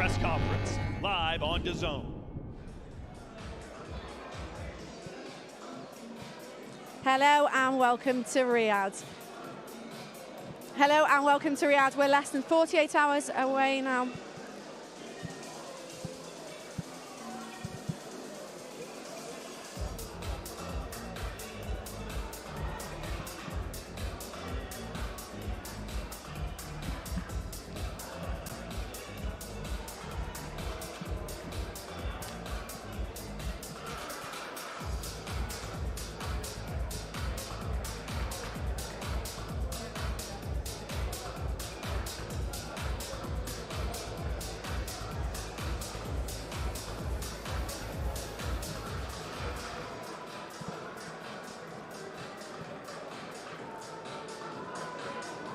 press conference, live on DAZN. Hello and welcome to Riyadh. Hello and welcome to Riyadh. We're less than 48 hours away now.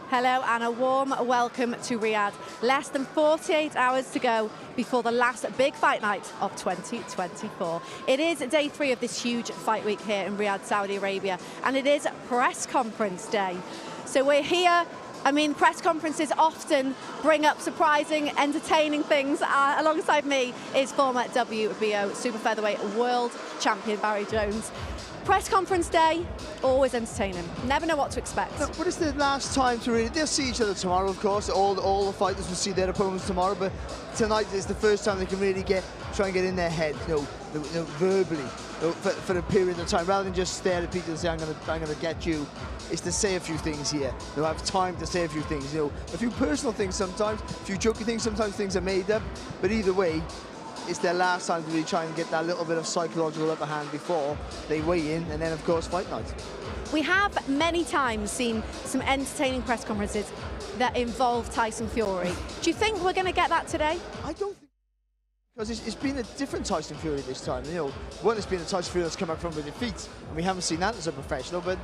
Hello and a warm welcome to Riyadh. Less than 48 hours to go before the last big fight night of 2024. It is day 3 of this huge fight week here in Riyadh, Saudi Arabia, and it is press conference day. So we're here. I mean, press conferences often bring up surprising, entertaining things. Alongside me is former WBO super featherweight world champion Barry Jones. Press conference day, always entertaining. Never know what to expect. No, but it's the last time to really, they'll see each other tomorrow, of course. All the fighters will see their opponents tomorrow, but tonight is the first time they can really try and get in their head, verbally, for a period of time, rather than just stare at people and say, I'm gonna get you. It's to say a few things here. They'll have time to say a few things, a few personal things sometimes, a few jokey things, sometimes things are made up, but either way, it's their last time to really try and get that little bit of psychological upper hand before they weigh in, and then of course fight night. We have many times seen some entertaining press conferences that involve Tyson Fury. Do you think we're going to get that today? I don't think, because it's been a different Tyson Fury this time. One, it's been a Tyson Fury that's come back from a defeat, and we haven't seen that as a professional, but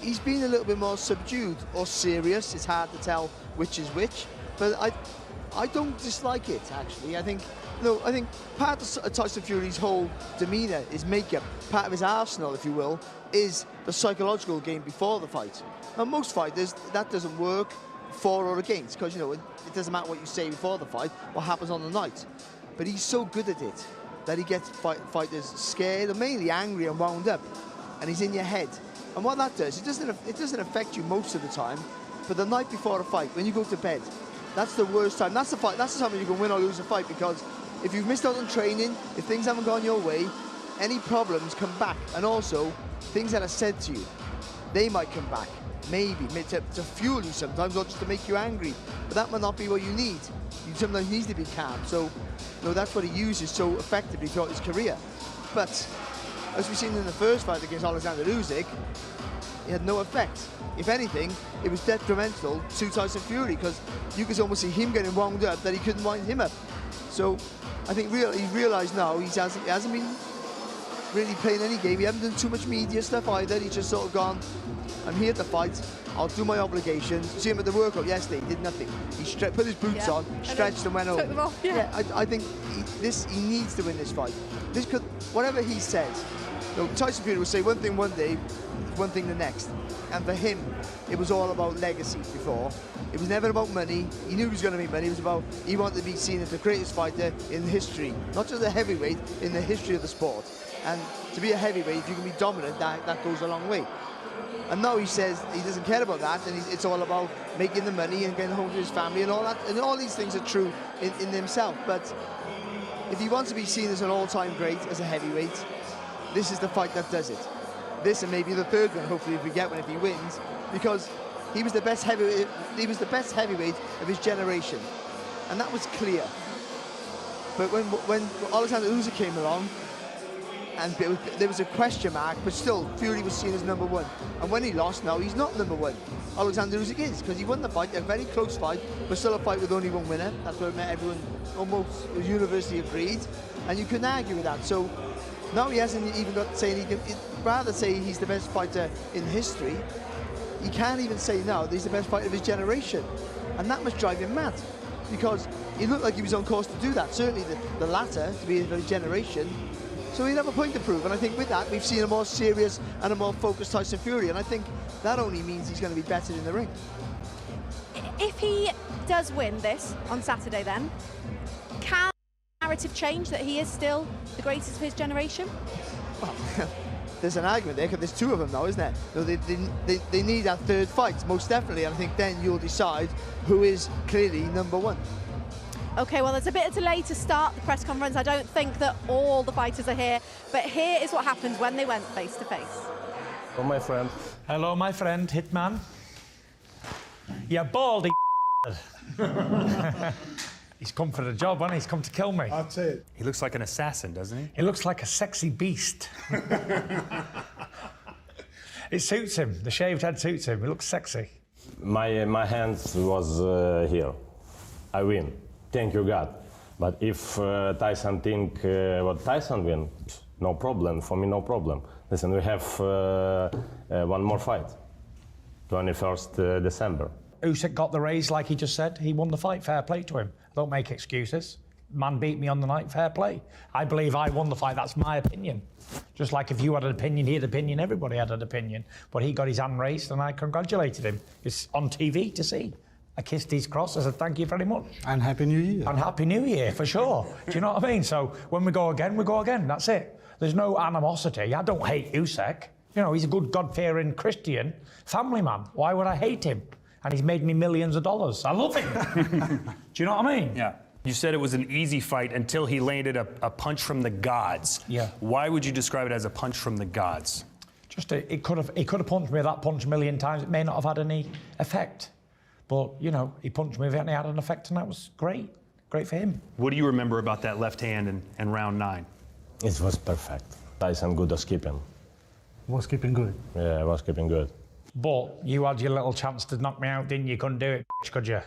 he's been a little bit more subdued or serious. It's hard to tell which is which, but I don't dislike it, actually. I think part of Tyson Fury's whole demeanour, his makeup, part of his arsenal, if you will, is the psychological game before the fight. Now, most fighters, that doesn't work for or against, because, it doesn't matter what you say before the fight, what happens on the night. But he's so good at it that he gets fighters scared, or mainly angry and wound up, and he's in your head. And what that does, it doesn't affect you most of the time, but the night before a fight, when you go to bed, that's the worst time. That's the time when you can win or lose a fight, because if you've missed out on training, if things haven't gone your way, any problems come back. And also, things that are said to you, they might come back. Maybe to fuel you sometimes, or just to make you angry. But that might not be what you need. You sometimes need to be calm. So, that's what he uses so effectively throughout his career. But, as we've seen in the first fight against OLEKSANDR, it had no effect. If anything, it was detrimental to Tyson Fury, because you could almost see him getting wound up that he couldn't wind him up. So I think he's realised now he hasn't been really playing any game. He hasn't done too much media stuff either. He's just sort of gone, I'm here to fight, I'll do my obligations. See him at the workout yesterday, he did nothing. He put his boots on, stretched and went home. Took them off, I think he needs to win this fight. Whatever he says, Tyson Fury will say one thing one day, one thing the next. And for him, it was all about legacy before. It was never about money. He knew he was going to make money. It was about, he wanted to be seen as the greatest fighter in history. Not just a heavyweight, in the history of the sport. And to be a heavyweight, if you can be dominant, that goes a long way. And now he says he doesn't care about that, and it's all about making the money and getting home to his family and all that. And all these things are true in himself. But if he wants to be seen as an all-time great, as a heavyweight, this is the fight that does it. This and maybe the third one, hopefully, if we get one, if he wins, because he was the best heavyweight. He was the best heavyweight of his generation, and that was clear. But when OLEKSANDR came along, and there was a question mark, but still Fury was seen as #1. And when he lost, now he's not #1. OLEKSANDR is, because he won the fight, a very close fight, but still a fight with only one winner. That's what everyone almost universally agreed, and you couldn't argue with that. So now he hasn't even got to say, he'd rather say he's the best fighter in history. He can't even say now that he's the best fighter of his generation. And that must drive him mad, because he looked like he was on course to do that, certainly the latter, to be of his generation. So he'd have a point to prove, and I think with that, we've seen a more serious and a more focused Tyson Fury, and I think that only means he's going to be better in the ring. If he does win this on Saturday then, can the narrative change that he is still the greatest of his generation? Well, there's an argument there, because there's two of them now, isn't there? So they need that third fight, most definitely, and I think then you'll decide who is clearly number one. Okay, well, there's a bit of delay to start the press conference. I don't think that all the fighters are here, but here is what happened when they went face-to-face. Oh, my friend. Hello, my friend, Hitman. You baldy He's come for the job, hasn't he? He's come to kill me. That's it. He looks like an assassin, doesn't he? He looks like a sexy beast. It suits him. The shaved head suits him. He looks sexy. My hands was here. I win. Thank you, God. But if Tyson think what Tyson win, no problem. For me, no problem. Listen, we have one more fight. 21st December. USYK got the raise, like he just said. He won the fight. Fair play to him. Don't make excuses. Man beat me on the night. Fair play. I believe I won the fight. That's my opinion. Just like if you had an opinion, he had an opinion, everybody had an opinion. But he got his hand raised and I congratulated him. It's on TV to see. I kissed his cross. I said, thank you very much. And Happy New Year. And Happy New Year, for sure. Do you know what I mean? So when we go again, we go again. That's it. There's no animosity. I don't hate USYK. You know, he's a good God-fearing Christian family man. Why would I hate him? And he's made me millions of dollars. I love him. Do you know what I mean? Yeah. You said it was an easy fight until he landed a punch from the gods. Yeah. Why would you describe it as a punch from the gods? Just he could have punched me that punch a million times. It may not have had any effect. But, you know, he punched me and he had an effect, and that was great. Great for him. What do you remember about that left hand in round 9? It was perfect. Tyson good at skipping. Was keeping good. Yeah, was keeping good. But you had your little chance to knock me out, didn't you? Couldn't do it, could you?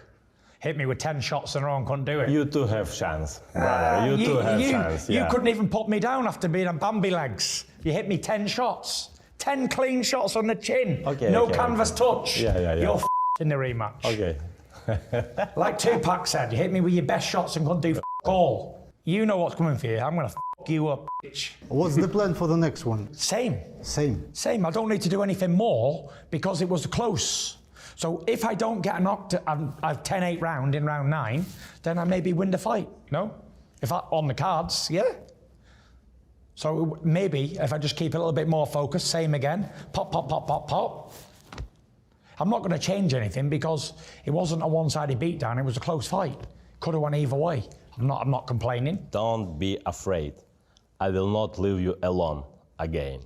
Hit me with 10 shots in a row and couldn't do it. You too have chance, brother. You too have chance. Yeah. You couldn't even put me down after being on Bambi legs. You hit me 10 shots. 10 clean shots on the chin. Okay, no okay, canvas touch. Yeah. You're in the rematch. Okay. Like Tupac said, you hit me with your best shots and couldn't do all. You know what's coming for you. I'm going to you up, bitch. What's the plan for the next one? Same. Same. I don't need to do anything more because it was close. So if I don't get a knocked at a 10-8 round in round 9, then I maybe win the fight, no? If I on the cards, yeah. So maybe if I just keep a little bit more focused, same again, pop, pop, pop, pop, pop. I'm not going to change anything because it wasn't a one-sided beatdown, it was a close fight. Could have went either way. I'm not complaining. Don't be afraid. I will not leave you alone again.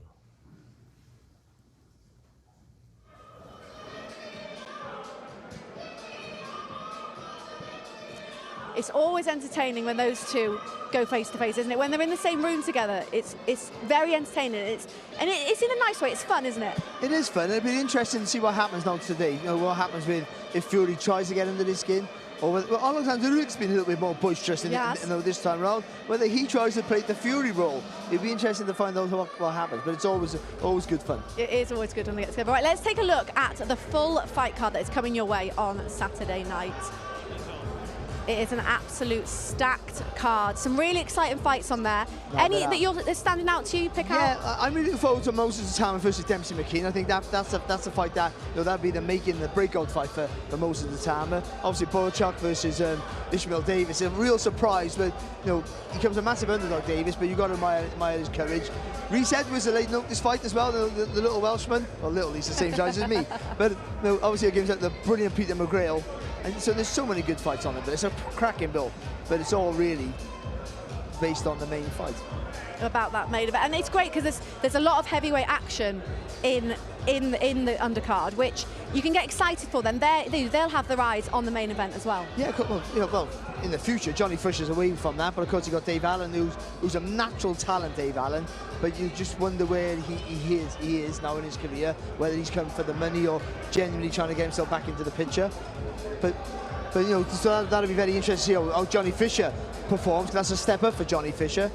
It's always entertaining when those two go face to face, isn't it? When they're in the same room together, it's very entertaining. It's in a nice way. It's fun, isn't it? It is fun. It'll be interesting to see what happens now today. You know, what happens with if Fury tries to get under his skin, or whether Alexander's been a little bit more boisterous this time around. Whether he tries to play the Fury role, it'd be interesting to find out what happens. But it's always good fun. It is always good when they get together. Right, let's take a look at the full fight card that is coming your way on Saturday night. It is an absolute stacked card. Some really exciting fights on there. Any that standing out to you? Pick out? Yeah, I'm really looking forward to Moses Atama versus Dempsey McKean. I think that's a fight that that'd be the breakout fight for Moses Atama. Obviously, Boychuk versus Ishmael Davis. A real surprise, but he comes a massive underdog, Davis. But you got to admire his courage. Reese Edwards, a late notice fight as well. The little Welshman. Well, little, he's the same size as me. But obviously against the brilliant Peter McGrail. And so there's so many good fights on it, but it's a cracking bill. But it's all really based on the main fight. About that main event, and it's great because there's a lot of heavyweight action in the undercard, which you can get excited for. Then they'll have their eyes on the main event as well. Yeah, well, in the future, Johnny Fisher's away from that, but of course you got Dave Allen, who's a natural talent, Dave Allen. But you just wonder where he is now in his career, whether he's come for the money or genuinely trying to get himself back into the picture. But so that'll be very interesting to see how Johnny Fisher performs. That's a step up for Johnny Fisher.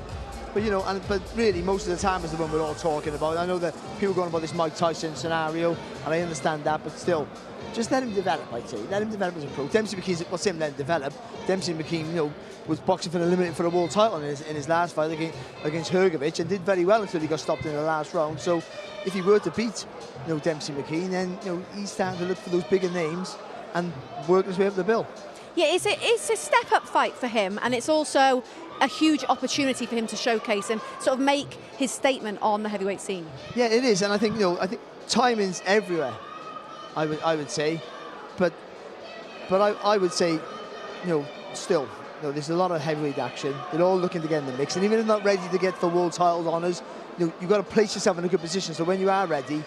But but really, most of the time is the one we're all talking about. I know that people are going about this Mike Tyson scenario, and I understand that, but still, just let him develop, I'd say. Let him develop as a pro. Dempsey McKean's what's him let him develop. Dempsey McKean, was boxing for the eliminating for a world title in his last fight against Hrgovic, and did very well until he got stopped in the last round. So if he were to beat Dempsey McKean, then he's starting to look for those bigger names. and work his way up the bill. Yeah, it's a step-up fight for him, and it's also a huge opportunity for him to showcase and sort of make his statement on the heavyweight scene. Yeah, it is, and I think timing's everywhere. I would say, but I would say, still, there's a lot of heavyweight action. They're all looking to get in the mix, and even if they're not ready to get for world title honours, you've got to place yourself in a good position. So when you are ready,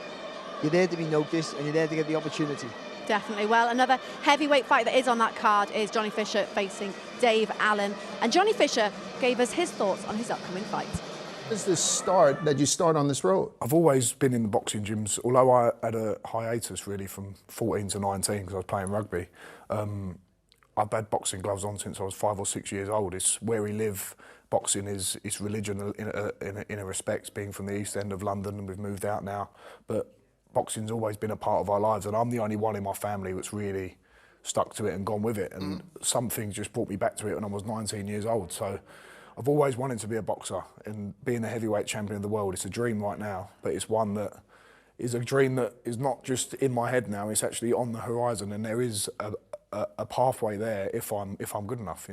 you're there to be noticed, and you're there to get the opportunity. Definitely. Well, another heavyweight fight that is on that card is Johnny Fisher facing Dave Allen. And Johnny Fisher gave us his thoughts on his upcoming fight. How does this start, that you start on this road? I've always been in the boxing gyms, although I had a hiatus really from 14 to 19 because I was playing rugby. I've had boxing gloves on since I was 5 or 6 years old. It's where we live. Boxing is religion in a respect, being from the East End of London, and we've moved out now. But boxing's always been a part of our lives, and I'm the only one in my family that's really stuck to it and gone with it. And some things just brought me back to it when I was 19 years old. So I've always wanted to be a boxer, and being the heavyweight champion of the world, it's a dream right now, but it's one that is a dream that is not just in my head now, it's actually on the horizon, and there is a pathway there if I'm good enough,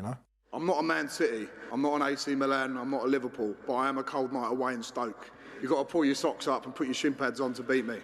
I'm not a Man City, I'm not an AC Milan, I'm not a Liverpool, but I am a cold night away in Stoke. You've got to pull your socks up and put your shin pads on to beat me.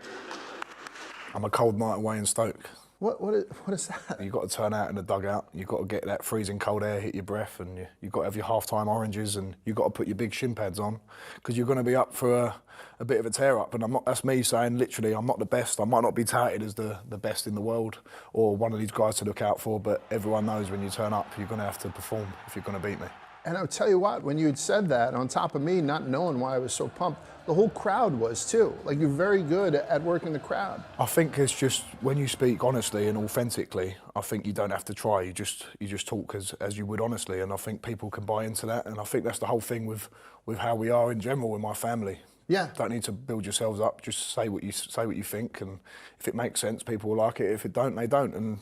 I'm a cold night away in Stoke. What is that? You've got to turn out in the dugout, you've got to get that freezing cold air hit your breath, and you've got to have your half-time oranges, and you've got to put your big shin pads on, because you're going to be up for a bit of a tear-up. And that's me saying, literally, I'm not the best. I might not be touted as the best in the world or one of these guys to look out for, but everyone knows when you turn up, you're going to have to perform if you're going to beat me. And I'll tell you what, when you had said that, on top of me not knowing why I was so pumped, the whole crowd was too. Like, you're very good at working the crowd. I think it's just, when you speak honestly and authentically, I think you don't have to try. You just talk as you would honestly, and I think people can buy into that. And I think that's the whole thing with how we are in general with my family. Yeah. Don't need to build yourselves up. Just say what you think, and if it makes sense, people will like it. If it don't, they don't, and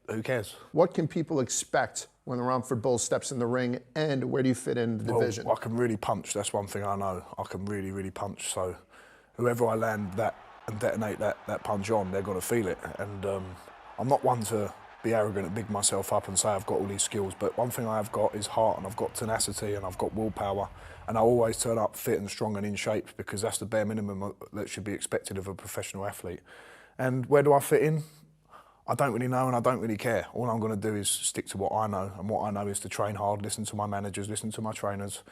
who cares? What can people expect when the Romford Bull steps in the ring, and where do you fit in the division? I can really punch. That's one thing I know. I can really, really punch. So whoever I land that and detonate that punch on, they're going to feel it. And I'm not one to be arrogant and big myself up and say I've got all these skills, but one thing I have got is heart, and I've got tenacity, and I've got willpower, and I always turn up fit and strong and in shape, because that's the bare minimum that should be expected of a professional athlete. And where do I fit in? I don't really know, and I don't really care. All I'm going to do is stick to what I know, and what I know is to train hard, listen to my managers, listen to my trainers,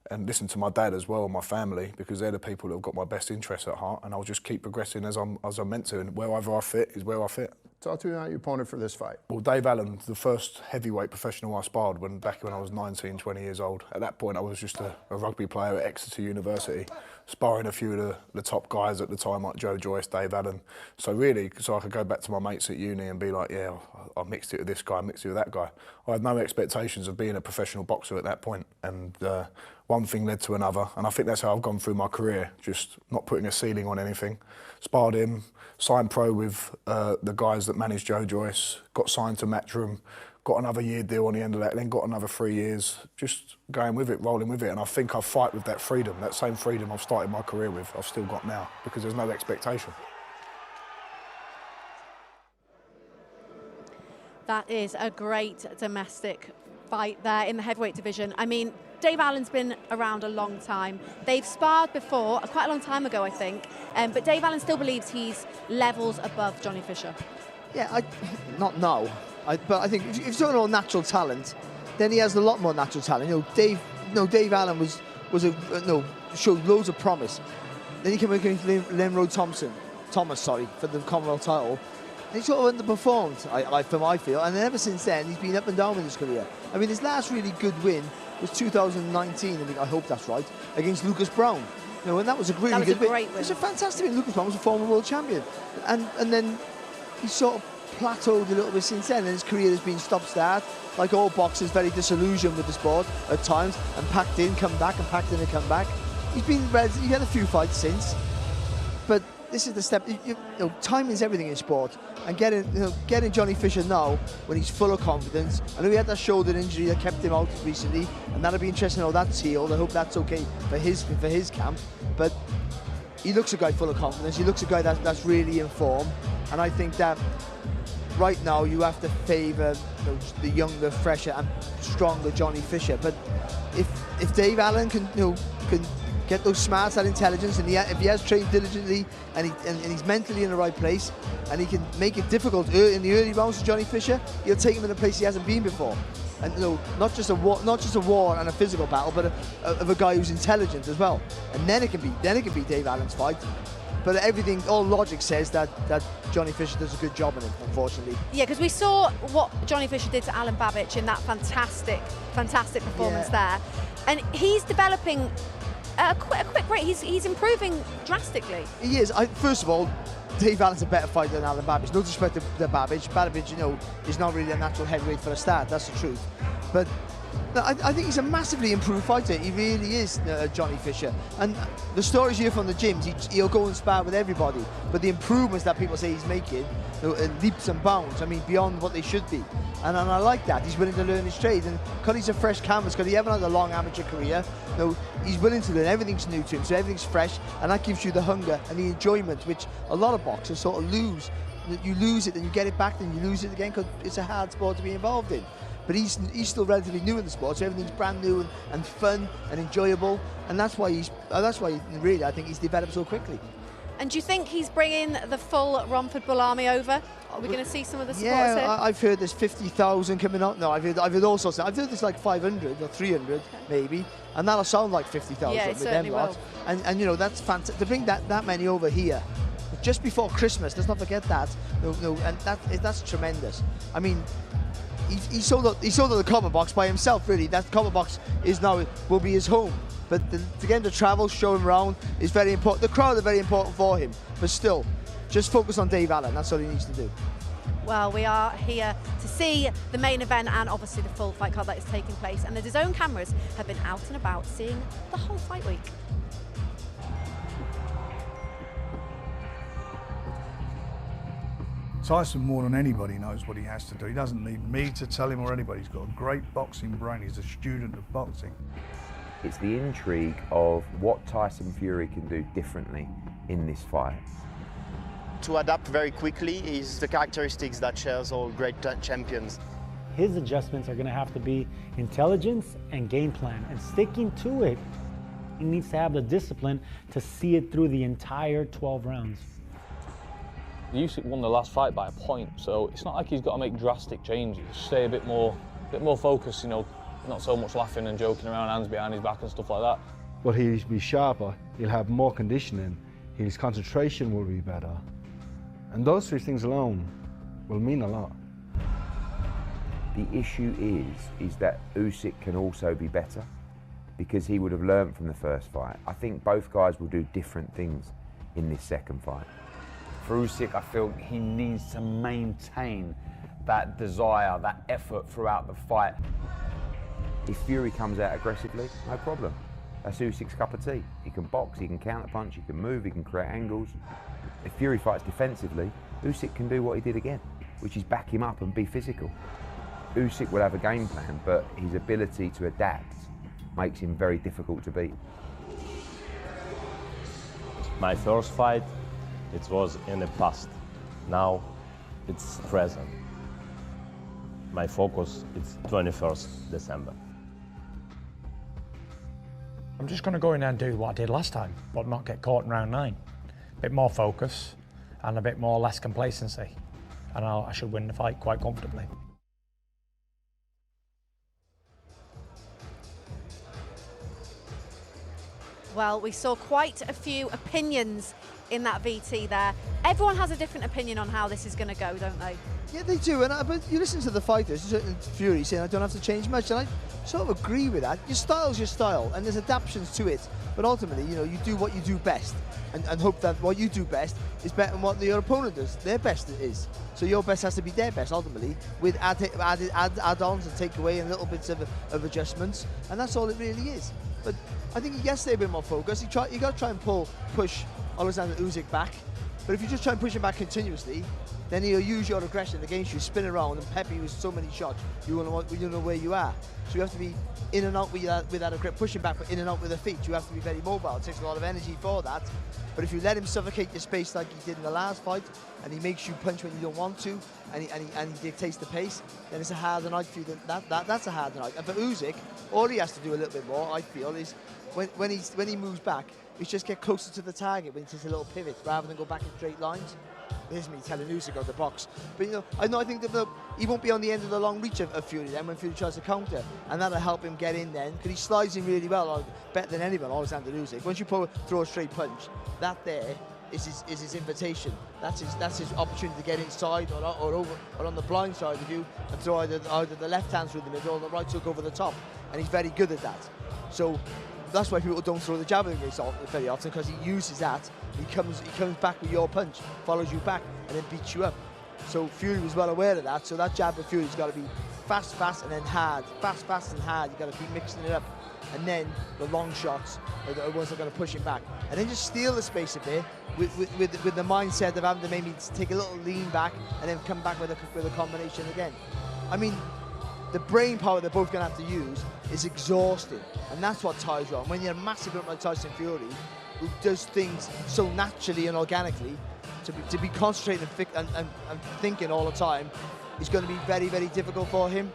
and listen to my dad as well, and my family, because they're the people that have got my best interests at heart, and I'll just keep progressing as I'm meant to, and wherever I fit is where I fit. Talk to me about your opponent for this fight. Well, Dave Allen, the first heavyweight professional I sparred back when I was 19, 20 years old. At that point, I was just a rugby player at Exeter University, sparring a few of the top guys at the time, like Joe Joyce, Dave Allen. So really, so I could go back to my mates at uni and be like, yeah, I mixed it with this guy, I mixed it with that guy. I had no expectations of being a professional boxer at that point, and one thing led to another, and I think that's how I've gone through my career, just not putting a ceiling on anything. Sparred him, signed pro with the guys that managed Joe Joyce, got signed to Matchroom, got another year deal on the end of that, then got another 3 years, just going with it, rolling with it. And I think I fight with that freedom, that same freedom I've started my career with, I've still got now, because there's no expectation. That is a great domestic fight there in the heavyweight division. I mean, Dave Allen's been around a long time. They've sparred before, quite a long time ago, I think, but Dave Allen still believes he's levels above Johnny Fisher. Yeah, not now. But I think if you're talking about natural talent, then he has a lot more natural talent. Dave Allen showed loads of promise. Then he came against Lemro Thomas, for the Commonwealth title. And he sort of underperformed, from I feel. And ever since then, he's been up and down in his career. I mean, his last really good win was 2019, I hope that's right, against Lucas Brown. And that was a really good win. Great win. It was a fantastic win. Lucas Brown was a former world champion. And then he sort of plateaued a little bit since then, and his career has been stop-start. Like all boxers, very disillusioned with the sport at times, and packed in, come back, and packed in and come back. He had a few fights since, but this is the step. Timing is everything in sport, and getting Johnny Fisher now when he's full of confidence. I know he had that shoulder injury that kept him out recently, and that'll be interesting how that's healed. I hope that's okay for his camp, but he looks a guy full of confidence. He looks a guy that's really in form, and I think that right now you have to favour the younger, fresher and stronger Johnny Fisher. But if Dave Allen can can get those smarts, that intelligence, and if he has trained diligently and he's mentally in the right place, and he can make it difficult in the early rounds for Johnny Fisher, he'll take him in a place he hasn't been before. And not just a war and a physical battle, but of a guy who's intelligent as well. And then it can be Dave Allen's fight. But all logic says that Johnny Fisher does a good job in it, unfortunately. Yeah, because we saw what Johnny Fisher did to Alan Babbage in that fantastic performance there. And he's developing at a quick rate. He's improving drastically. He is. First of all, Dave Allen's a better fighter than Alan Babbage. No disrespect to Babbage. Babbage, is not really a natural heavyweight for a start. That's the truth. But I think he's a massively improved fighter. He really is, Johnny Fisher. And the stories you hear from the gyms, he'll go and spar with everybody. But the improvements that people say he's making, leaps and bounds, I mean, beyond what they should be. And I like that. He's willing to learn his trade. And because he's a fresh canvas, because he hasn't had a long amateur career, he's willing to learn. Everything's new to him, so everything's fresh. And that gives you the hunger and the enjoyment, which a lot of boxers sort of lose. You lose it, then you get it back, then you lose it again, because it's a hard sport to be involved in. But he's still relatively new in the sport, so everything's brand new and fun and enjoyable, and that's why really I think he's developed so quickly. And do you think he's bringing the full Romford Bull army over? Are we going to see some of the supporters here? I've heard there's 50,000 coming up. No, I've heard all sorts. I've heard there's like 500 or 300 maybe, and that'll sound like 50,000 yeah, it with certainly them lots. And that's fantastic to bring that many over here just before Christmas. Let's not forget that. And that's tremendous. I mean, he sold out the Copper Box by himself, really. That Copper Box will be his home. But to get him to travel, show him around is very important. The crowd are very important for him. But still, just focus on Dave Allen. That's all he needs to do. Well, we are here to see the main event and obviously the full fight card that is taking place. And the DAZN cameras have been out and about seeing the whole fight week. Tyson, more than anybody, knows what he has to do. He doesn't need me to tell him or anybody. He's got a great boxing brain. He's a student of boxing. It's the intrigue of what Tyson Fury can do differently in this fight. To adapt very quickly is the characteristics that shares all great champions. His adjustments are going to have to be intelligence and game plan, and sticking to it. He needs to have the discipline to see it through the entire 12 rounds. USYK won the last fight by a point, so it's not like he's got to make drastic changes. Stay a bit more focused, not so much laughing and joking around, hands behind his back and stuff like that. But he'll be sharper, he'll have more conditioning, his concentration will be better. And those three things alone will mean a lot. The issue is that USYK can also be better, because he would have learned from the first fight. I think both guys will do different things in this second fight. For USYK, I feel he needs to maintain that desire, that effort throughout the fight. If Fury comes out aggressively, no problem. That's USYK's cup of tea. He can box, he can counterpunch, he can move, he can create angles. If Fury fights defensively, USYK can do what he did again, which is back him up and be physical. USYK will have a game plan, but his ability to adapt makes him very difficult to beat. My first fight, it was in the past. Now it's present. My focus is 21st December. I'm just going to go in there and do what I did last time, but not get caught in round 9. A bit more focus and a bit more less complacency. And I should win the fight quite comfortably. Well, we saw quite a few opinions in that VT there. Everyone has a different opinion on how this is going to go, don't they? Yeah, they do. But you listen to the fighters, Fury saying, I don't have to change much. And I sort of agree with that. Your style's your style, and there's adaptations to it. But ultimately, you do what you do best, and hope that what you do best is better than what your opponent does. Their best is. So your best has to be their best, ultimately, with add-ons and takeaway and little bits of adjustments. And that's all it really is. But I think he has to stay a bit more focused. You got to try and push Alexander USYK back. But if you just try and push him back continuously, then he'll use your aggression against you, spin around and pepper you with so many shots, you don't know where you are. So you have to be in and out with that aggression, pushing back, but in and out with the feet. You have to be very mobile. It takes a lot of energy for that. But if you let him suffocate your space like he did in the last fight, and he makes you punch when you don't want to, and he dictates the pace, then it's a harder night for you. That's a harder night. And for Usyk, all he has to do a little bit more, I feel, is when he moves back, is just get closer to the target when he takes a little pivot, rather than go back in straight lines. Here's me telling Usyk out the box. But I think that he won't be on the end of the long reach of Fury then when Fury tries to counter, and that'll help him get in then, because he slides in really well, better than anyone, Alexander Usyk. Once you throw a straight punch, that there is his invitation. That's his opportunity to get inside or on the blind side of you and throw either the left hand through the middle or the right hook over the top, and he's very good at that. So that's why people don't throw the javelin very often, because he uses that. He comes back with your punch, follows you back, and then beats you up. So Fury was well aware of that. So that jab of Fury's got to be fast, and then hard. Fast, and hard. You've got to keep mixing it up. And then the long shots are the ones that are going to push him back. And then just steal the space a bit with the mindset of having to maybe take a little lean back and then come back with a combination again. I mean, the brain power they're both going to have to use is exhausting. And that's what tires you on. When you're a massive like Tyson Fury, who does things so naturally and organically, to be concentrating and thinking all the time is going to be very, very difficult for him.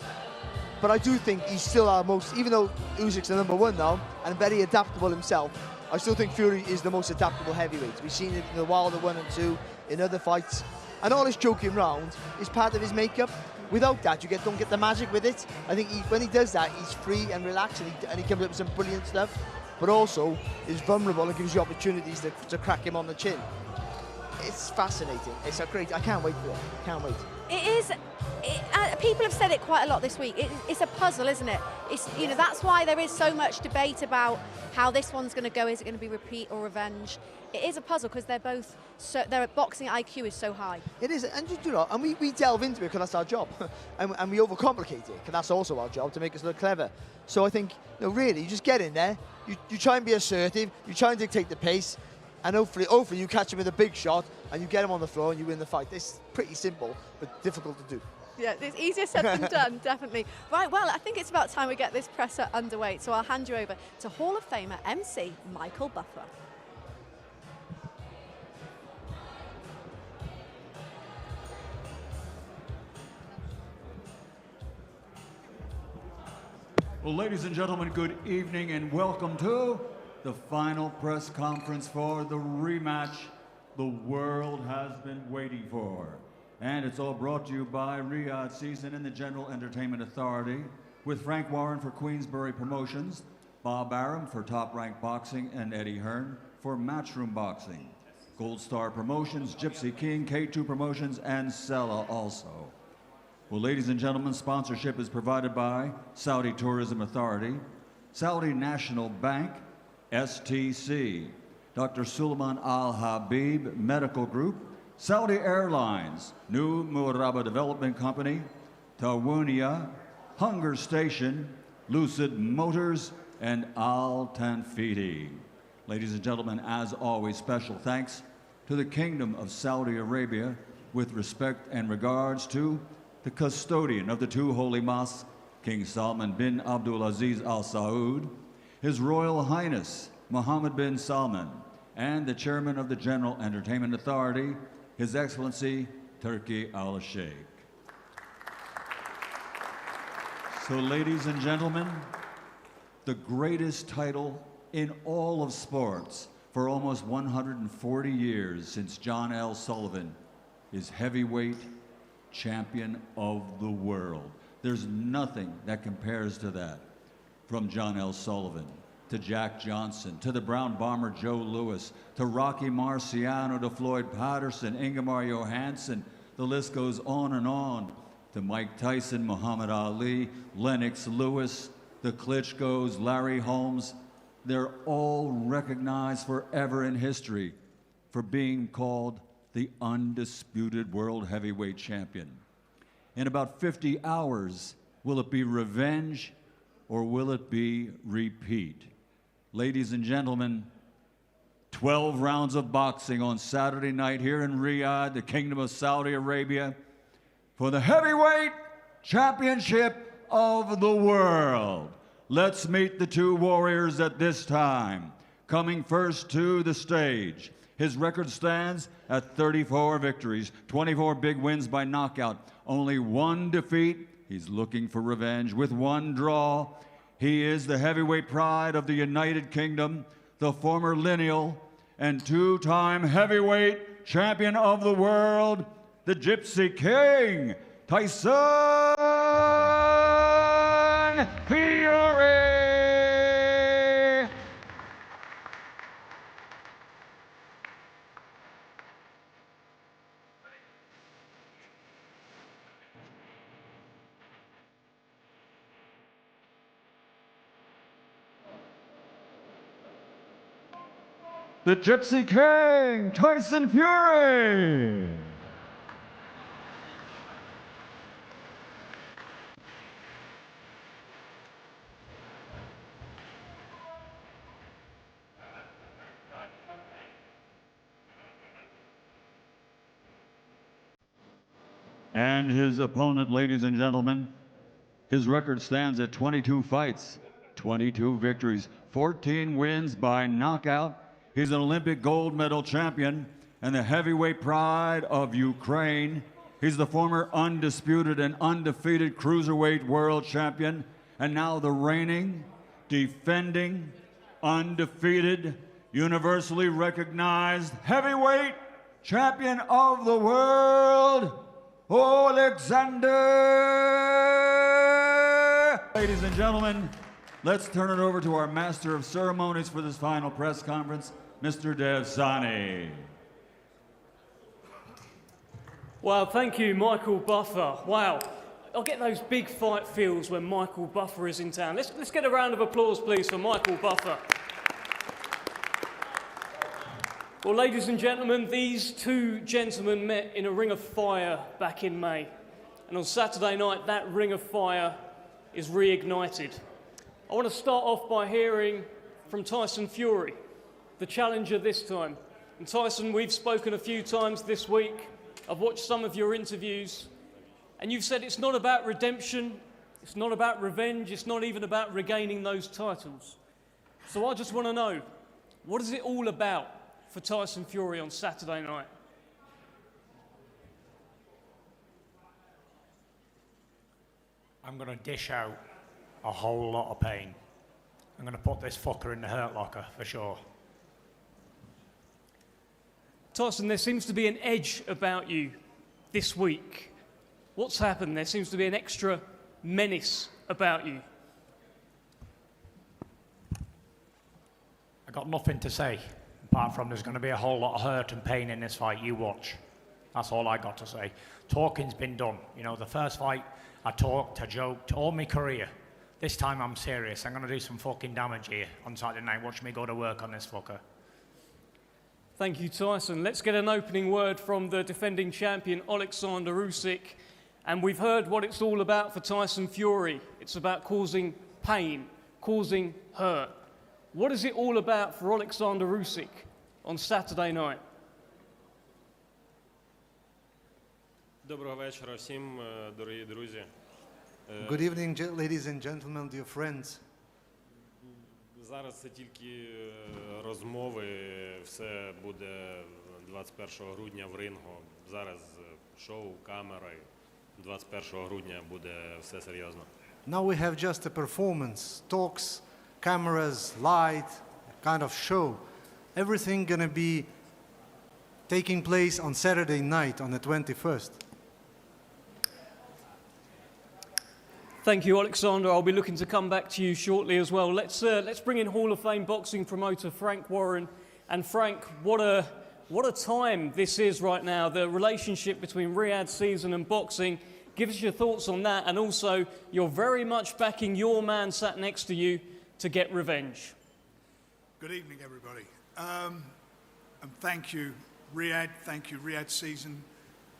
But I do think he's still our most, even though Usyk's the #1 now and very adaptable himself, I still think Fury is the most adaptable heavyweight. We've seen it in the Wilder 1 and 2, in other fights, and all his joking round is part of his makeup. Without that, you don't get the magic with it. I think when he does that, he's free and relaxed, and he comes up with some brilliant stuff, but also is vulnerable and gives you opportunities to crack him on the chin. It's fascinating. It's a great. I can't wait for it. Can't wait. It is. People have said it quite a lot this week. It's a puzzle, isn't it? It's, that's why there is so much debate about how this one's going to go. Is it going to be repeat or revenge? It is a puzzle because they're both their boxing IQ is so high. It is, and and we delve into it because that's our job, and we overcomplicate it because that's also our job to make us look clever. So I think, really, you just get in there, you try and be assertive, you try and dictate the pace, and hopefully you catch him with a big shot and you get him on the floor and you win the fight. It's pretty simple, but difficult to do. Yeah, it's easier said than done, definitely. Right, well, I think it's about time we get this presser underway, so I'll hand you over to Hall of Famer MC Michael Buffer. Well, ladies and gentlemen, good evening and welcome to the final press conference for the rematch the world has been waiting for. And it's all brought to you by DAZN and the General Entertainment Authority, with Frank Warren for Queensberry Promotions, Bob Arum for Top Rank Boxing, and Eddie Hearn for Matchroom Boxing. Gold Star Promotions, Gypsy King, K2 Promotions, and Sella also. Well, ladies and gentlemen, sponsorship is provided by Saudi Tourism Authority, Saudi National Bank, STC, Dr. Suleiman Al Habib Medical Group, Saudi Airlines, New Murabba Development Company, Tawunia, Hunger Station, Lucid Motors, and Al Tanfidi. Ladies and gentlemen, as always, special thanks to the Kingdom of Saudi Arabia, with respect and regards to the custodian of the two holy mosques, King Salman bin Abdulaziz Al Saud, His Royal Highness Mohammed bin Salman, and the chairman of the General Entertainment Authority, His Excellency Turki Al Sheikh. So, ladies and gentlemen, the greatest title in all of sports for almost 140 years since John L. Sullivan is heavyweight champion of the world. There's nothing that compares to that. From John L. Sullivan, to Jack Johnson, to the Brown Bomber Joe Louis, to Rocky Marciano, to Floyd Patterson, Ingemar Johansson, the list goes on and on, to Mike Tyson, Muhammad Ali, Lennox Lewis, the Klitschkos, Larry Holmes. They're all recognized forever in history for being called the undisputed world heavyweight champion. In about 50 hours, will it be revenge or will it be repeat? Ladies and gentlemen, 12 rounds of boxing on Saturday night here in Riyadh, the Kingdom of Saudi Arabia, for the heavyweight championship of the world. Let's meet the two warriors at this time. Coming first to the stage, his record stands at 34 victories, 24 big wins by knockout, only one defeat. He's looking for revenge with one draw. He is the heavyweight pride of the United Kingdom, the former lineal and two-time heavyweight champion of the world, the Gypsy King, Tyson Fury! The Gypsy King, Tyson Fury! And his opponent, ladies and gentlemen, his record stands at 22 fights, 22 victories, 14 wins by knockout. He's an Olympic gold medal champion and the heavyweight pride of Ukraine. He's the former undisputed and undefeated cruiserweight world champion, and now the reigning, defending, undefeated, universally recognized heavyweight champion of the world, OLEKSANDR! Ladies and gentlemen, let's turn it over to our master of ceremonies for this final press conference, Mr. DAZN. Well, thank you, Michael Buffer. Wow, I'll get those big fight feels when Michael Buffer is in town. Let's get a round of applause, please, for Michael Buffer. Well, ladies and gentlemen, these two gentlemen met in a ring of fire back in May. And on Saturday night, that ring of fire is reignited. I want to start off by hearing from Tyson Fury, the challenger this time. And Tyson, we've spoken a few times this week. I've watched some of your interviews, and you've said it's not about redemption, it's not about revenge, it's not even about regaining those titles. So I just want to know, what is it all about for Tyson Fury on Saturday night? I'm going to dish out a whole lot of pain. I'm going to put this fucker in the hurt locker, for sure. Tyson, there seems to be an edge about you this week. What's happened? There seems to be an extra menace about you. I got nothing to say, apart from there's going to be a whole lot of hurt and pain in this fight. You watch. That's all I got to say. Talking's been done. You know, the first fight, I talked, I joked, all my career. This time I'm serious. I'm going to do some fucking damage here on Saturday night. Watch me go to work on this fucker. Thank you, Tyson. Let's get an opening word from the defending champion, OLEKSANDR USYK. And we've heard what it's all about for Tyson Fury. It's about causing pain, causing hurt. What is it all about for OLEKSANDR USYK on Saturday night? Доброго вечора всім, дорогі друзі. Good evening, ladies and gentlemen, dear friends. Зараз це тільки розмови, все буде 21 грудня в рингу. Зараз шоу, камери, 21 грудня буде все серйозно. Now we have just a performance, talks, cameras, light, kind of show. Everything gonna be taking place on Saturday night on the 21st. Thank you, OLEKSANDR. I'll be looking to come back to you shortly as well. Let's bring in Hall of Fame boxing promoter Frank Warren. And Frank, what a time this is right now. The relationship between DAZN and boxing. Give us your thoughts on that. And also, you're very much backing your man sat next to you to get revenge. Good evening, everybody. And thank you, Riyadh. Thank you, DAZN.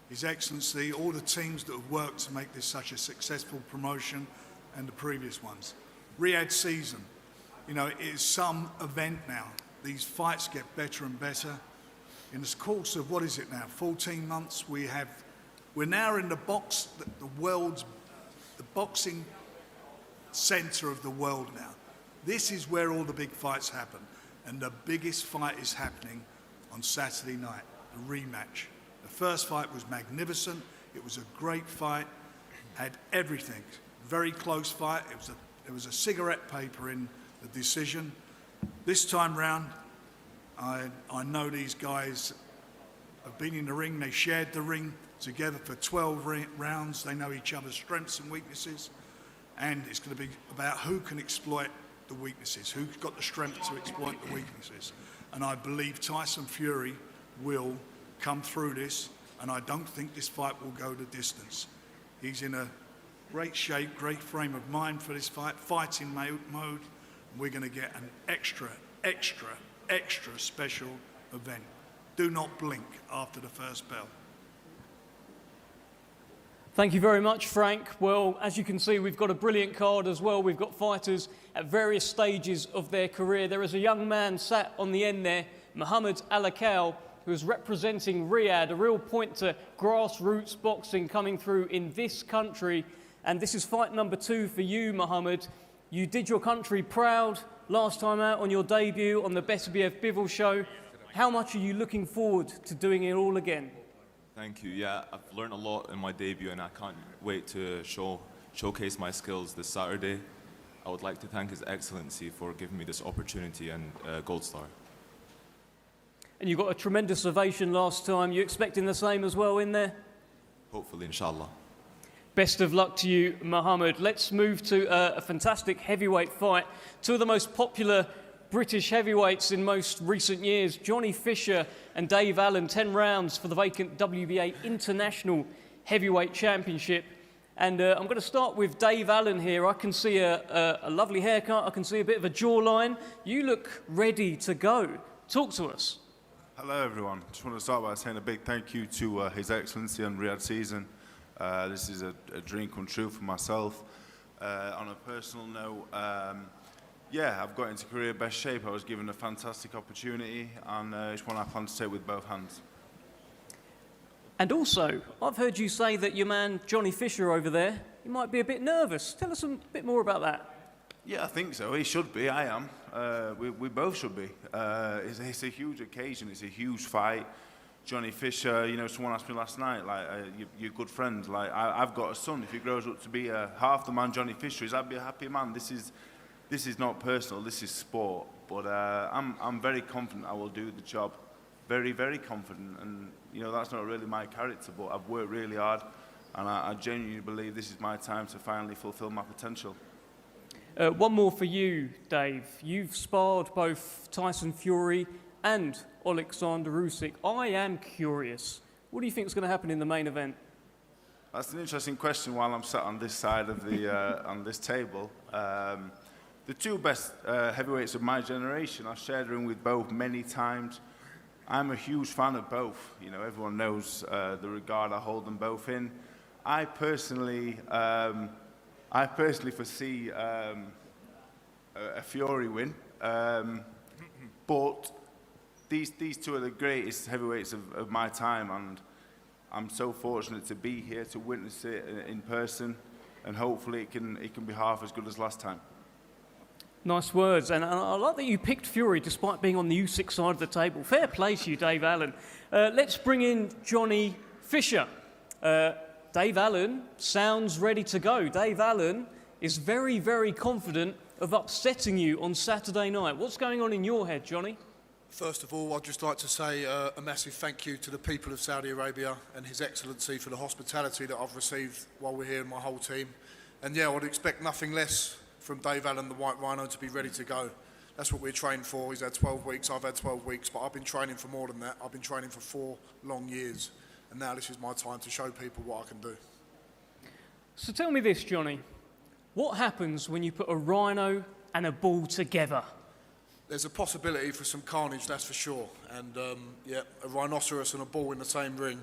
His Excellency, all the teams that have worked to make this such a successful promotion and the previous ones. DAZN, you know, it is some event now. these fights get better and better. In the course of, what is it now, 14 months, we're now in the boxing centre of the world now. This is where all the big fights happen. And the biggest fight is happening on Saturday night, the rematch. The first fight was magnificent. It was a great fight, had everything. Very close fight. It was a cigarette paper in the decision. This time round, I know these guys have been in the ring. They shared the ring together for 12 rounds. They know each other's strengths and weaknesses. And it's going to be about who can exploit the weaknesses, who's got the strength to exploit the weaknesses. And I believe Tyson Fury will come through this, and I don't think this fight will go the distance. He's in a great shape, great frame of mind for this fight, fighting mode, and we're going to get an extra special event. Do not blink after the first bell. Thank you very much, Frank. Well, as you can see, we've got a brilliant card as well. We've got fighters at various stages of their career. There is a young man sat on the end there, Muhammad Alakal, who is representing Riyadh, a real point to grassroots boxing coming through in this country. And this is fight number 2 for you, Muhammad. You did your country proud last time out on your debut on the Beterbiev Bivol show. How much are you looking forward to doing it all again? Thank you. Yeah, I've learned a lot in my debut and I can't wait to showcase my skills this Saturday. I would like to thank His Excellency for giving me this opportunity and Gold Star. And you got a tremendous ovation last time. You expecting the same as well in there? Hopefully, inshallah. Best of luck to you, Muhammad. Let's move to a fantastic heavyweight fight. Two of the most popular British heavyweights in most recent years, Johnny Fisher and Dave Allen, 10 rounds for the vacant WBA International Heavyweight Championship. And I'm going to start with Dave Allen here. I can see a lovely haircut. I can see a bit of a jawline. You look ready to go. Talk to us. Hello, everyone. Just want to start by saying a big thank you to His Excellency and Riyadh Season. This is a dream come true for myself. On a personal note, yeah, I've got into career best shape. I was given a fantastic opportunity, and it's one I plan to take with both hands. And also, I've heard you say that your man Johnny Fisher over there, he might be a bit nervous. Tell us a bit more about that. Yeah, I think so. He should be. I am. We both should be. It's a huge occasion. It's a huge fight. Johnny Fisher, you know, someone asked me last night, like, you're a good friend. Like, I've got a son. If he grows up to be half the man Johnny Fisher is, I'd be a happy man. This is not personal. This is sport. But I'm very confident I will do the job. Very, very confident. And, you know, that's not really my character, but I've worked really hard. And I genuinely believe this is my time to finally fulfill my potential. One more for you, Dave. You've sparred both Tyson Fury and OLEKSANDR Usyk. I am curious. What do you think is going to happen in the main event? That's an interesting question while I'm sat on this side of the on this table. The two best heavyweights of my generation, I've shared the ring with both many times. I'm a huge fan of both. You know, everyone knows the regard I hold them both in. I personally foresee a Fury win, but these two are the greatest heavyweights of my time, and I'm so fortunate to be here to witness it in person, and hopefully it can be half as good as last time. Nice words, and I like that you picked Fury despite being on the Usyk side of the table. Fair play to you, Dave Allen. Let's bring in Johnny Fisher. Dave Allen sounds ready to go. Dave Allen is very, very confident of upsetting you on Saturday night. What's going on in your head, Johnny? First of all, I'd just like to say a massive thank you to the people of Saudi Arabia and His Excellency for the hospitality that I've received while we're here and my whole team. And yeah, I'd expect nothing less from Dave Allen, the White Rhino, to be ready to go. That's what we're trained for. He's had 12 weeks, I've had 12 weeks, but I've been training for more than that. I've been training for 4 long years. And now this is my time to show people what I can do. So tell me this, Johnny. What happens when you put a rhino and a bull together? There's a possibility for some carnage, that's for sure. And yeah, a rhinoceros and a bull in the same ring.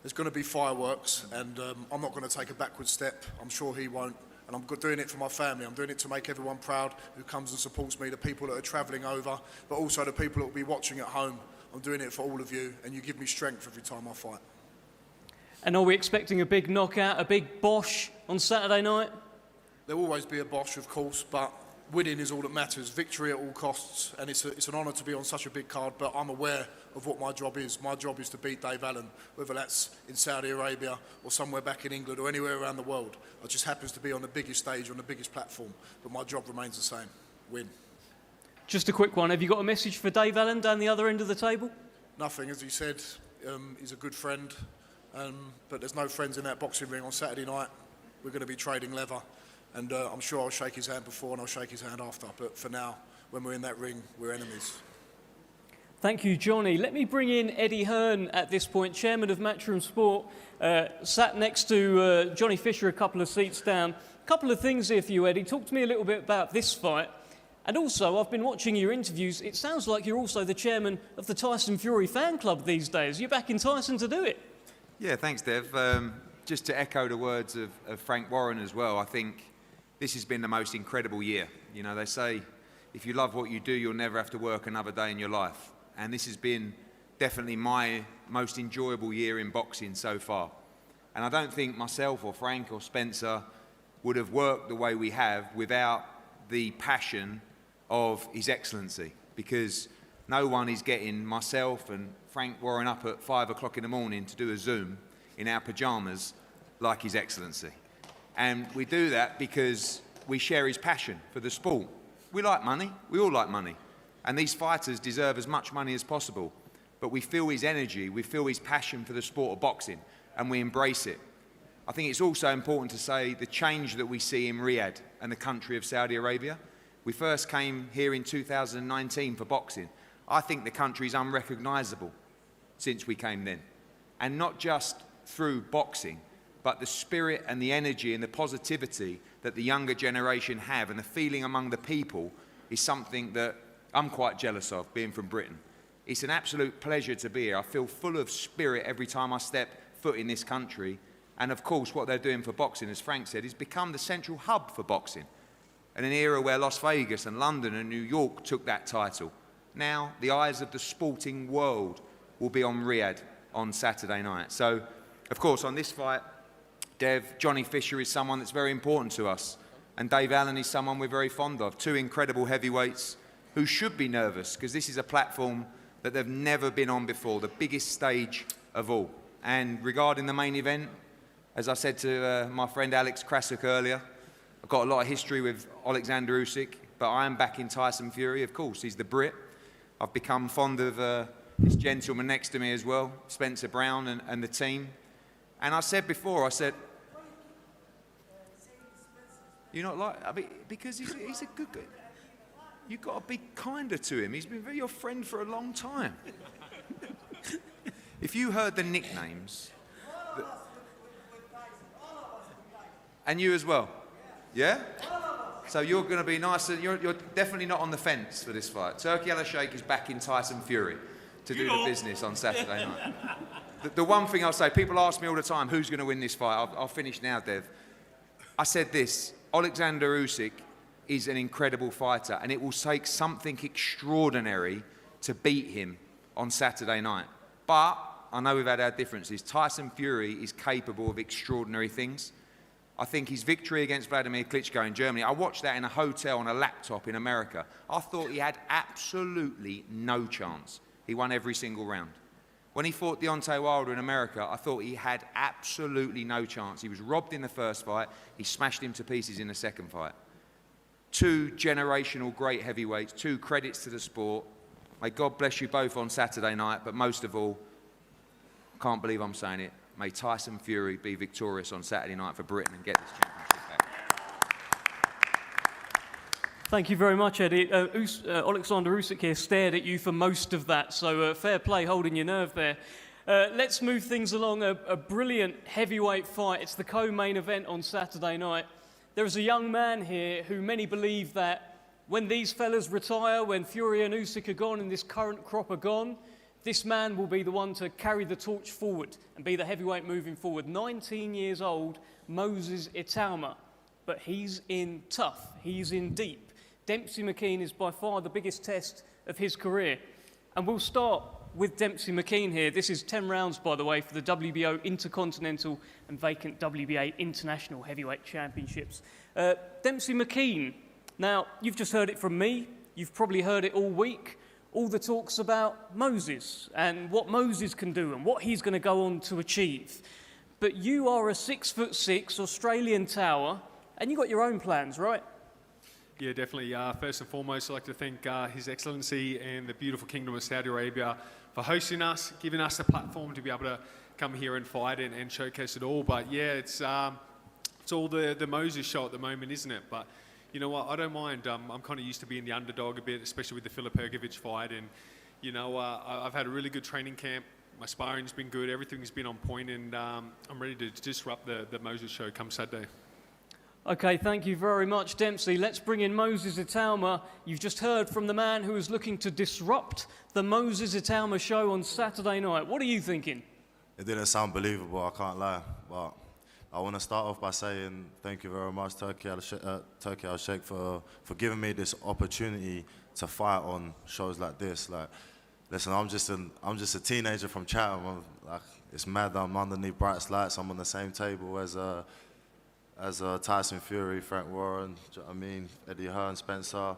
There's going to be fireworks, and I'm not going to take a backward step. I'm sure he won't. And I'm doing it for my family. I'm doing it to make everyone proud who comes and supports me, the people that are travelling over, but also the people that will be watching at home. I'm doing it for all of you, and you give me strength every time I fight. And are we expecting a big knockout, a big bosh on Saturday night? There'll always be a bosh, of course, but winning is all that matters. Victory at all costs, and it's an honour to be on such a big card, but I'm aware of what my job is. My job is to beat Dave Allen, whether that's in Saudi Arabia or somewhere back in England or anywhere around the world. It just happens to be on the biggest stage, on the biggest platform, but my job remains the same, win. Just a quick one, have you got a message for Dave Allen down the other end of the table? Nothing, as he said, he's a good friend, but there's no friends in that boxing ring on Saturday night. We're going to be trading leather, and I'm sure I'll shake his hand before and I'll shake his hand after, but for now, when we're in that ring, we're enemies. Thank you, Johnny. Let me bring in Eddie Hearn at this point, chairman of Matchroom Sport, sat next to Johnny Fisher a couple of seats down. A couple of things here for you, Eddie. Talk to me a little bit about this fight. And also, I've been watching your interviews. It sounds like you're also the chairman of the Tyson Fury fan club these days. You're back in Tyson to do it. Yeah, thanks, Dev. Just to echo the words of Frank Warren as well, I think this has been the most incredible year. You know, they say, if you love what you do, you'll never have to work another day in your life. And this has been definitely my most enjoyable year in boxing so far. And I don't think myself or Frank or Spencer would have worked the way we have without the passion of His Excellency, because no one is getting myself and Frank Warren up at 5 o'clock in the morning to do a Zoom in our pyjamas like His Excellency. And we do that because we share his passion for the sport. We like money, we all like money. And these fighters deserve as much money as possible. But we feel his energy, we feel his passion for the sport of boxing, and we embrace it. I think it's also important to say the change that we see in Riyadh and the country of Saudi Arabia. We first came here in 2019 for boxing. I think the country is unrecognisable since we came then. And not just through boxing, but the spirit and the energy and the positivity that the younger generation have, and the feeling among the people is something that I'm quite jealous of, being from Britain. It's an absolute pleasure to be here. I feel full of spirit every time I step foot in this country. And of course, what they're doing for boxing, as Frank said, is become the central hub for boxing. In an era where Las Vegas and London and New York took that title, now the eyes of the sporting world will be on Riyadh on Saturday night. So, of course, on this fight, Dev, Johnny Fisher is someone that's very important to us. And Dave Allen is someone we're very fond of. Two incredible heavyweights who should be nervous, because this is a platform that they've never been on before, the biggest stage of all. And regarding the main event, as I said to my friend Alex Krasuk earlier, I've got a lot of history with OLEKSANDR USYK, but I am back in Tyson Fury, of course. He's the Brit. I've become fond of this gentleman next to me as well, Spencer Brown and the team. And I said before, I said, you're not like, I mean, because he's a good guy. You've got to be kinder to him. He's been your friend for a long time. If you heard the nicknames, and you as well, yeah? So you're going to be nice, and you're definitely not on the fence for this fight. Turki Al-Sheikh is back in Tyson Fury to do the business on Saturday night. The one thing I'll say, people ask me all the time, who's going to win this fight? I'll finish now, Dev. I said this, OLEKSANDR USYK is an incredible fighter, and it will take something extraordinary to beat him on Saturday night. But I know we've had our differences. Tyson Fury is capable of extraordinary things. I think his victory against Vladimir Klitschko in Germany, I watched that in a hotel on a laptop in America. I thought he had absolutely no chance. He won every single round. When he fought Deontay Wilder in America, I thought he had absolutely no chance. He was robbed in the first fight. He smashed him to pieces in the second fight. Two generational great heavyweights, two credits to the sport. May God bless you both on Saturday night, but most of all, can't believe I'm saying it, may Tyson Fury be victorious on Saturday night for Britain and get this championship back. Thank you very much, Eddie. OLEKSANDR USYK here stared at you for most of that, so fair play holding your nerve there. Let's move things along. A brilliant heavyweight fight. It's the co-main event on Saturday night. There is a young man here who many believe that when these fellas retire, when Fury and Usyk are gone and this current crop are gone, this man will be the one to carry the torch forward and be the heavyweight moving forward. 19 years old, Moses Itauma. but he's in tough, he's in deep. Dempsey McKean is by far the biggest test of his career. And we'll start with Dempsey McKean here. This is 10 rounds, by the way, for the WBO Intercontinental and vacant WBA International Heavyweight Championships. Dempsey McKean, now, you've just heard it from me. You've probably heard it all week. All the talks about Moses and what Moses can do and what he's going to go on to achieve. But you are a 6'6" Australian tower, and you've got your own plans, right? Yeah, definitely. First and foremost, I'd like to thank His Excellency and the beautiful Kingdom of Saudi Arabia for hosting us, giving us a platform to be able to come here and fight and showcase it all. But yeah, it's all the Moses show at the moment, isn't it? But you know what, I don't mind. I'm kind of used to being the underdog a bit, especially with the Filip Hrgović fight. And you know, I've had a really good training camp. My sparring's been good. Everything's been on point, and I'm ready to disrupt the Moses show come Saturday. Okay, thank you very much, Dempsey. Let's bring in Moses Itauma. You've just heard from the man who is looking to disrupt the Moses Itauma show on Saturday night. What are you thinking? It didn't sound believable, I can't lie. But I want to start off by saying thank you very much, Turkey Al-Sheikh, for giving me this opportunity to fight on shows like this. Like, listen, I'm just a teenager from Chatham. It's mad that I'm underneath bright lights. I'm on the same table as Tyson Fury, Frank Warren, I mean, Eddie Hearn, Spencer,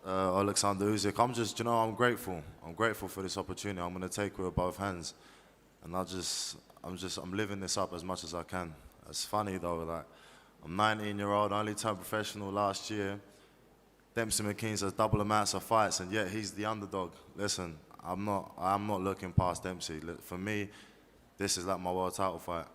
OLEKSANDR, USYK. I'm grateful. I'm grateful for this opportunity. I'm going to take it with both hands. And I'm living this up as much as I can. It's funny though, like, I'm 19-year-old, I only turned professional last year. Dempsey McKean has double amounts of fights, and yet he's the underdog. Listen, I'm not looking past Dempsey. For me, this is like my world title fight.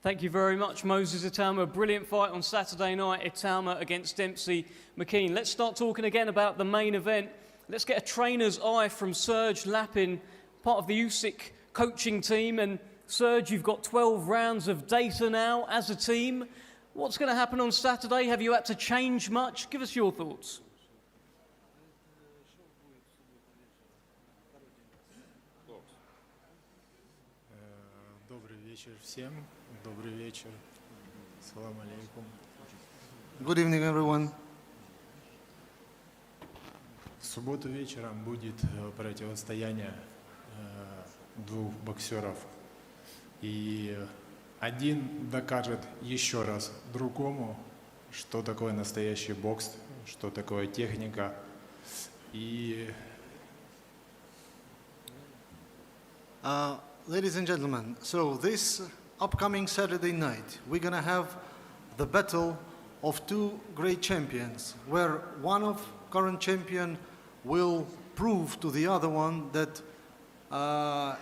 Thank you very much, Moses Itauma. A brilliant fight on Saturday night, Itauma against Dempsey McKean. Let's start talking again about the main event. Let's get a trainer's eye from Serge Lapin, part of the USYK coaching team. And Serge, you've got 12 rounds of data now as a team. What's going to happen on Saturday? Have you had to change much? Give us your thoughts. Добрый вечер всем. Добрый вечер. Салам алейкум. Good evening, everyone. В субботу вечером будет противостояние двух боксеров. И один докажет еще раз другому, что такое настоящий бокс, что такое техника. И Ladies and gentlemen, so this upcoming Saturday night, we're going to have the battle of two great champions, where one of current champion will prove to the other one that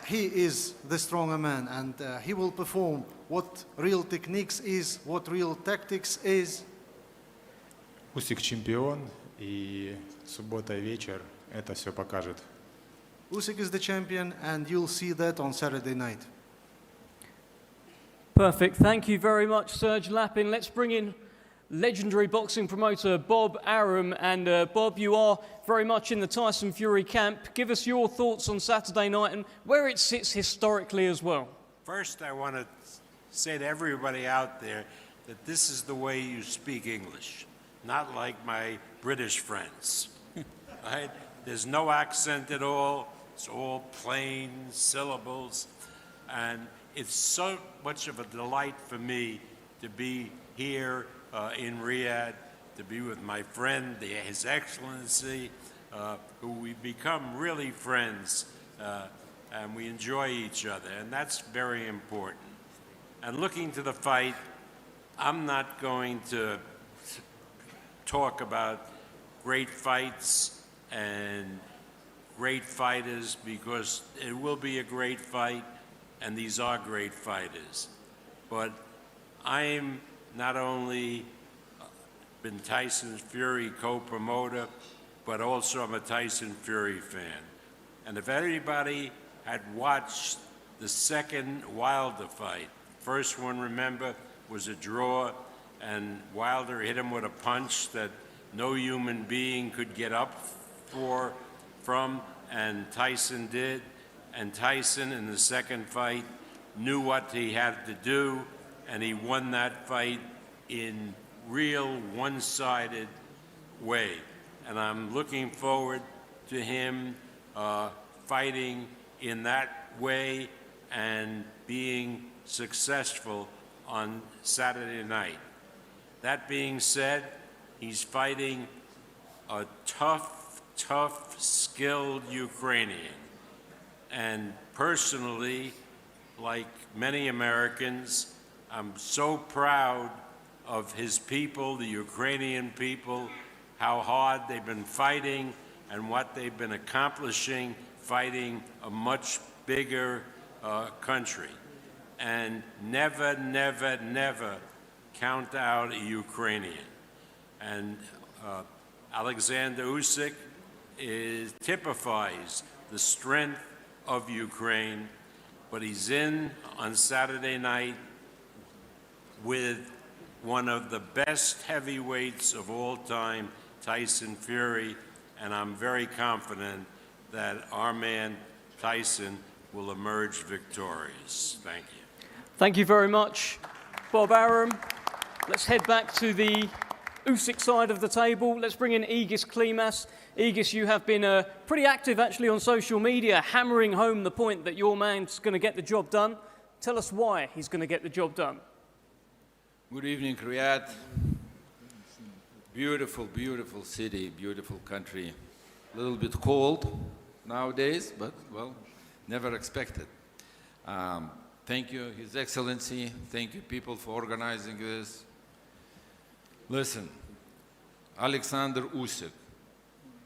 he is the stronger man, and he will perform what real techniques is, what real tactics is. USYK чемпион, и суббота вечер это все покажет. USYK is the champion, and you'll see that on Saturday night. Perfect. Thank you very much, Serge Lapin. Let's bring in legendary boxing promoter Bob Arum. And Bob, you are very much in the Tyson Fury camp. Give us your thoughts on Saturday night and where it sits historically as well. First, I want to say to everybody out there that this is the way you speak English, not like my British friends. Right? There's no accent at all. It's all plain syllables. And it's so much of a delight for me to be here in Riyadh, to be with my friend, His Excellency, who we've become really friends, and we enjoy each other, and that's very important. And looking to the fight, I'm not going to talk about great fights and great fighters, because it will be a great fight, and these are great fighters. But I'm not only been Tyson Fury co-promoter, but also I'm a Tyson Fury fan. And if anybody had watched the second Wilder fight, first one, remember, was a draw, and Wilder hit him with a punch that no human being could get up from, and Tyson did. And Tyson, in the second fight, knew what he had to do, and he won that fight in real one-sided way. And I'm looking forward to him fighting in that way and being successful on Saturday night. That being said, he's fighting a tough, skilled Ukrainian. And personally, like many Americans, I'm so proud of his people, the Ukrainian people, how hard they've been fighting and what they've been accomplishing fighting a much bigger country. And never, never, never count out a Ukrainian. And Alexander Usyk typifies the strength of Ukraine, but he's in on Saturday night with one of the best heavyweights of all time, Tyson Fury, and I'm very confident that our man Tyson will emerge victorious. Thank you. Thank you very much, Bob Arum. Let's head back to the Usyk side of the table. Let's bring in Aegis Klimas. Aegis, you have been pretty active actually on social media, hammering home the point that your man's going to get the job done. Tell us why he's going to get the job done. Good evening, Riyadh. Beautiful, beautiful city, beautiful country. A little bit cold nowadays, but, well, never expected. Thank you, His Excellency. Thank you, people, for organizing this. Listen, Alexander Usyk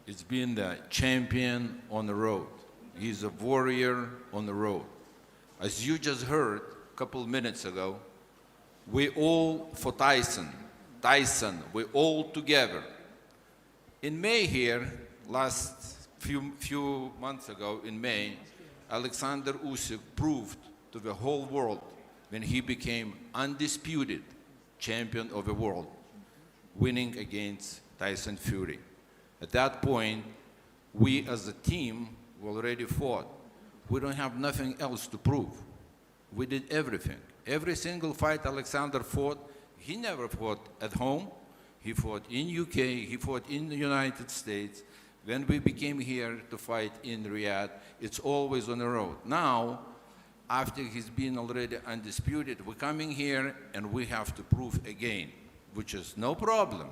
has been the champion on the road. He's a warrior on the road. As you just heard a couple minutes ago, we all for Tyson, we all together. In May here, last few months ago in May, Alexander Usyk proved to the whole world when he became undisputed champion of the world, winning against Tyson Fury. At that point, we as a team already fought. We don't have nothing else to prove. We did everything. Every single fight Alexander fought, he never fought at home. He fought in UK, he fought in the United States. When we became here to fight in Riyadh, it's always on the road. Now, after he's been already undisputed, we're coming here and we have to prove again, which is no problem.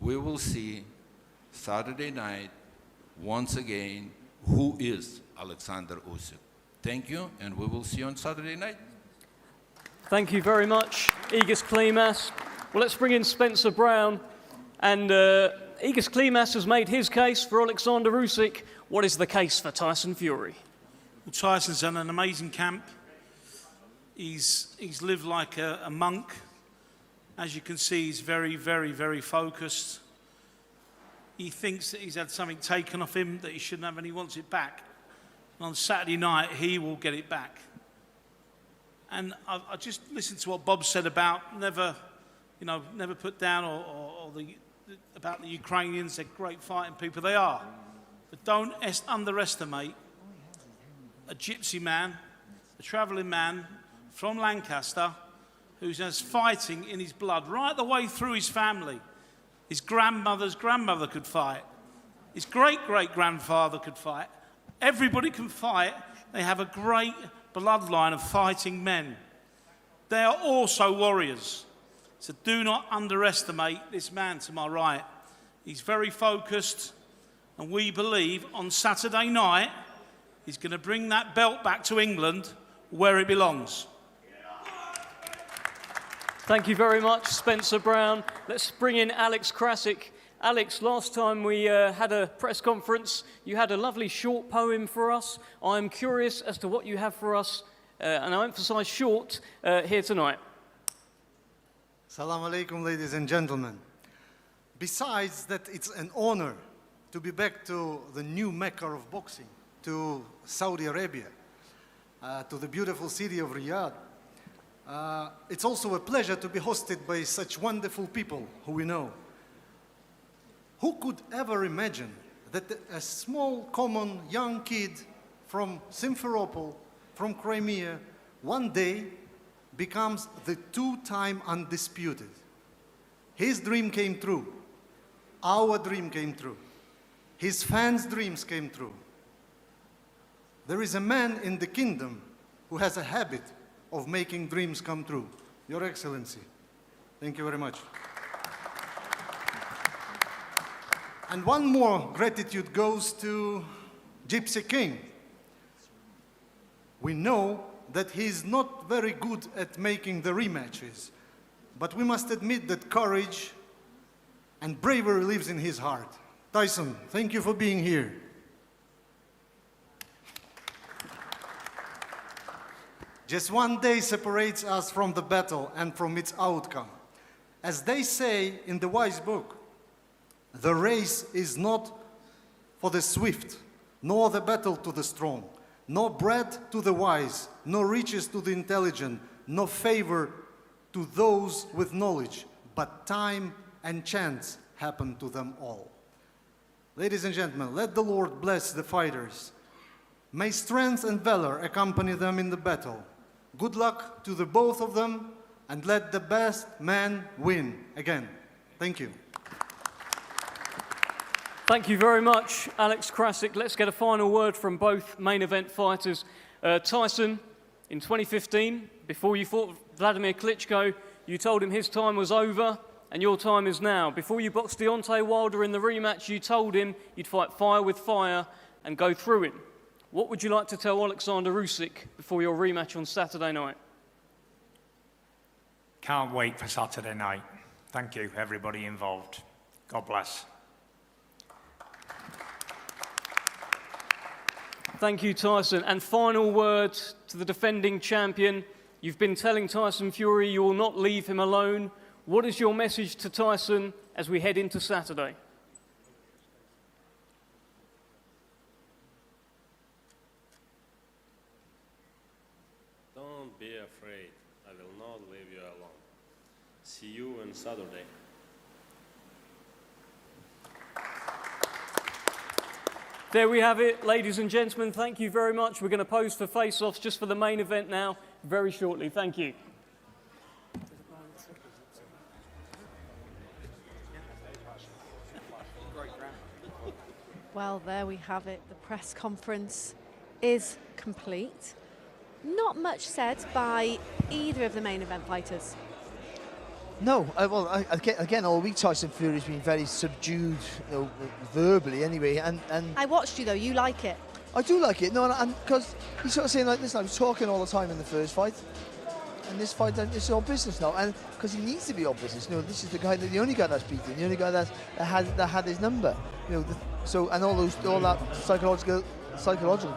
We will see Saturday night, once again, who is Alexander Usyk. Thank you, and we will see you on Saturday night. Thank you very much, Aegis Klimas. Well, let's bring in Spencer Brown. And Aegis Klimas has made his case for Alexander Usyk. What is the case for Tyson Fury? Well, Tyson's done an amazing camp. He's lived like a monk. As you can see, he's very, very, very focused. He thinks that he's had something taken off him that he shouldn't have, and he wants it back. And on Saturday night, he will get it back. And I just listened to what Bob said about never put down about the Ukrainians. They're great fighting people. They are. But don't underestimate a gypsy man, a travelling man from Lancaster, who has fighting in his blood right the way through his family. His grandmother's grandmother could fight. His great-great-grandfather could fight. Everybody can fight. They have a great bloodline of fighting men. They are also warriors. So do not underestimate this man to my right. He's very focused, and we believe on Saturday night he's going to bring that belt back to England where it belongs. Thank you very much, Spencer Brown. Let's bring in Alex Krasik. Alex, last time we had a press conference, you had a lovely short poem for us. I'm curious as to what you have for us, and I emphasize short, here tonight. Assalamu alaikum, ladies and gentlemen. Besides that, it's an honor to be back to the new Mecca of boxing, to Saudi Arabia, to the beautiful city of Riyadh. It's also a pleasure to be hosted by such wonderful people who we know. Who could ever imagine that a small, common, young kid from Simferopol, from Crimea, one day becomes the two-time undisputed. His dream came true. Our dream came true. His fans' dreams came true. There is a man in the kingdom who has a habit of making dreams come true. Your Excellency, thank you very much. And one more gratitude goes to Gypsy King. We know that he is not very good at making the rematches, but we must admit that courage and bravery lives in his heart. Tyson, thank you for being here. Just one day separates us from the battle and from its outcome. As they say in the wise book, the race is not for the swift, nor the battle to the strong, nor bread to the wise, nor riches to the intelligent, nor favor to those with knowledge, but time and chance happen to them all. Ladies and gentlemen, let the Lord bless the fighters. May strength and valor accompany them in the battle. Good luck to the both of them, and let the best man win again. Thank you. Thank you very much, Alex Krasik. Let's get a final word from both main event fighters. Tyson, in 2015, before you fought Vladimir Klitschko, you told him his time was over and your time is now. Before you boxed Deontay Wilder in the rematch, you told him you'd fight fire with fire and go through it. What would you like to tell OLEKSANDR Usyk before your rematch on Saturday night? Can't wait for Saturday night. Thank you, everybody involved. God bless. Thank you, Tyson. And final word to the defending champion. You've been telling Tyson Fury you will not leave him alone. What is your message to Tyson as we head into Saturday? Don't be afraid. I will not leave you alone. See you on Saturday. There we have it, ladies and gentlemen. Thank you very much. We're going to pose for face-offs just for the main event now, very shortly. Thank you. Well, there we have it. The press conference is complete. Not much said by either of the main event fighters. No, again, all week Tyson Fury's been very subdued, verbally anyway. And I watched you though. You like it? I do like it. No, and because he's sort of saying like this. I was talking all the time in the first fight, and this fight it's all business now. And because he needs to be all business. This is the only guy that's beaten, the only guy that had his number. So and all that psychological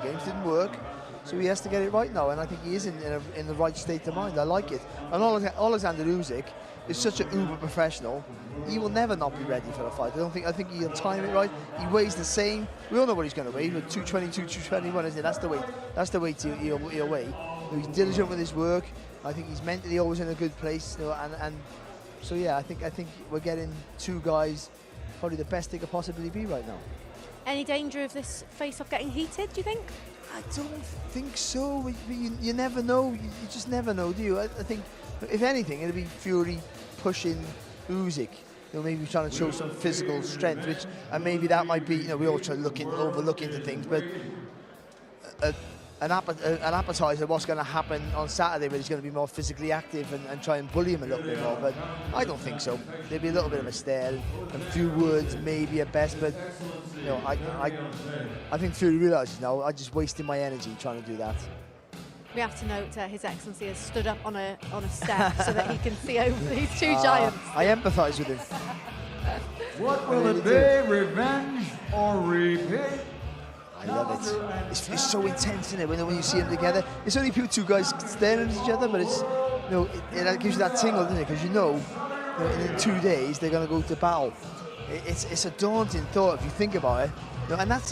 games didn't work. So he has to get it right now, and I think he is in the right state of mind. I like it. And Alexander Usyk is such an uber professional. He will never not be ready for a fight. I think he'll time it right. He weighs the same. We all know what he's going to weigh. 222, 221, isn't it? That's the weight he'll weigh. He's diligent with his work. I think he's mentally always in a good place. And so yeah, I think we're getting two guys, probably the best they could possibly be right now. Any danger of this face-off getting heated, do you think? I don't think so. You never know. You just never know, do you? I think, if anything, it'll be Fury pushing Usyk. Maybe trying to show some physical strength, and maybe that might be. We all try overlook into things, but an appetizer of what's going to happen on Saturday, where he's going to be more physically active and try and bully him a little bit more. But I don't think so. There'll be a little bit of a stare, a few words maybe at best, but I think Fury realises now I'm just wasting my energy trying to do that. We have to note His Excellency has stood up on a step so that he can see over these two giants. I empathise with him. What will it be? Revenge or repeat? I love it. It's so intense, isn't it? When you see them together, it's only two guys staring at each other, but it's it gives you that tingle, doesn't it? Because in 2 days they're going to go to battle. It's a daunting thought if you think about it. And that's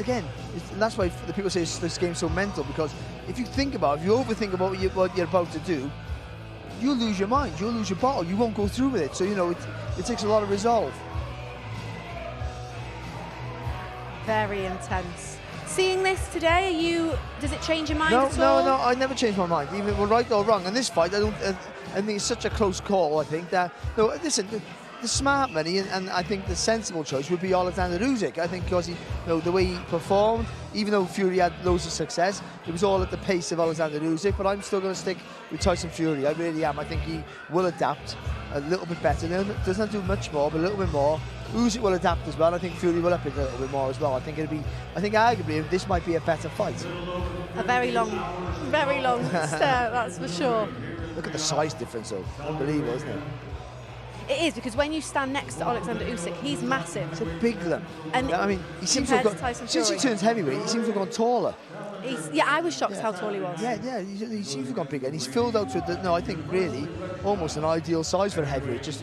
why the people say this game's so mental, because if you think about it, if you overthink about what you're about to do, you'll lose your mind, you'll lose your battle, you won't go through with it. So it takes a lot of resolve. Very intense. Seeing this today, does it change your mind No, at all? no, I never change my mind, even if we're right or wrong. In this fight, I think it's such a close call. I think that listen, the smart money and I think the sensible choice would be Alexander Usyk. I think because the way he performed, even though Fury had loads of success, it was all at the pace of Alexander Usyk. But I'm still going to stick with Tyson Fury. I really am. I think he will adapt a little bit better. Doesn't do much more, but a little bit more. Usyk will adapt as well. I think Fury will up it a little bit more as well. I think arguably this might be a better fight. A very long stare, that's for sure. Look at the size difference, though. Unbelievable, isn't it? It is, because when you stand next to Alexander Usyk, he's massive. It's a big limb. And I mean, he seems to have compared got, to Tyson since he Fury. turns heavyweight, he seems to have gone taller. I was shocked how tall he was. Yeah, he seems to have gone bigger. And he's filled out with, I think really, almost an ideal size for a heavyweight. Just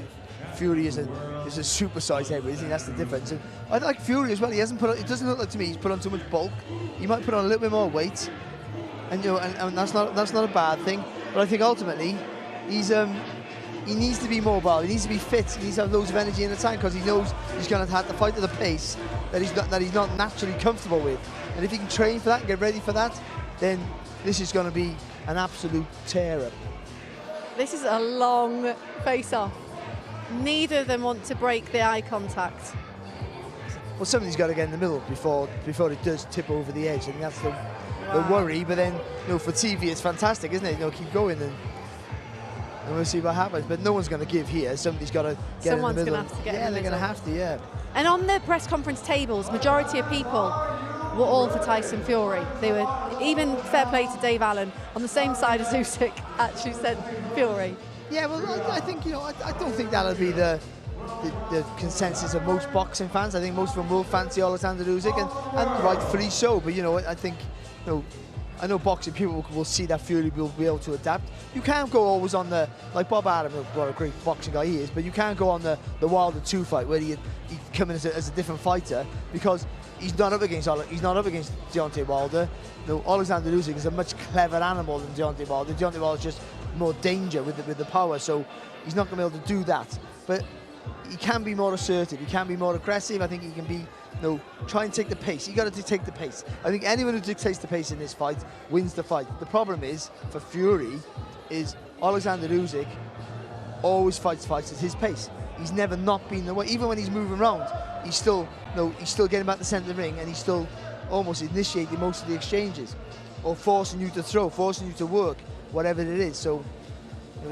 Fury is a super-sized heavyweight. I think that's the difference. And I like Fury as well. He hasn't put on, it doesn't look like to me he's put on too much bulk. He might put on a little bit more weight. And and that's not a bad thing. But I think ultimately, he needs to be mobile, he needs to be fit, he needs to have loads of energy in the tank, because he knows he's going to have to fight at a pace that he's not naturally comfortable with. And if he can train for that and get ready for that, then this is going to be an absolute tear-up. This is a long face-off. Neither of them want to break the eye contact. Well, somebody's got to get in the middle before it does tip over the edge. I think that's the worry. But then, for TV, it's fantastic, isn't it? Keep going and we'll see what happens. But no one's going to give here. Somebody's got to get in the middle. Someone's going to have to get in the middle. Yeah, they're going to have to, yeah. And on the press conference tables, majority of people were all for Tyson Fury. They were, even fair play to Dave Allen, on the same side as Usyk, actually said Fury. Yeah, well, I think, I don't think that'll be the consensus of most boxing fans. I think most of them will fancy Alexander Usyk, and rightfully so. But, I think, I know boxing people will see that Fury will be able to adapt. You can't go always on the, like Bob Arum, what a great boxing guy he is, but you can't go on the Wilder 2 fight where he'd come in as a different fighter, because he's not up against Deontay Wilder. Alexander Usyk is a much clever animal than Deontay Wilder. Deontay Wilder's just more danger with the power, so he's not going to be able to do that. But he can be more assertive, he can be more aggressive. I think he can be, try and take the pace. You got to dictate the pace. I think anyone who dictates the pace in this fight wins the fight. The problem is, for Fury, is Alexander Usyk always fights at his pace. He's never not been the way. Even when he's moving around, he's still getting back to the centre of the ring, and he's still almost initiating most of the exchanges, or forcing you to throw, forcing you to work, whatever it is. So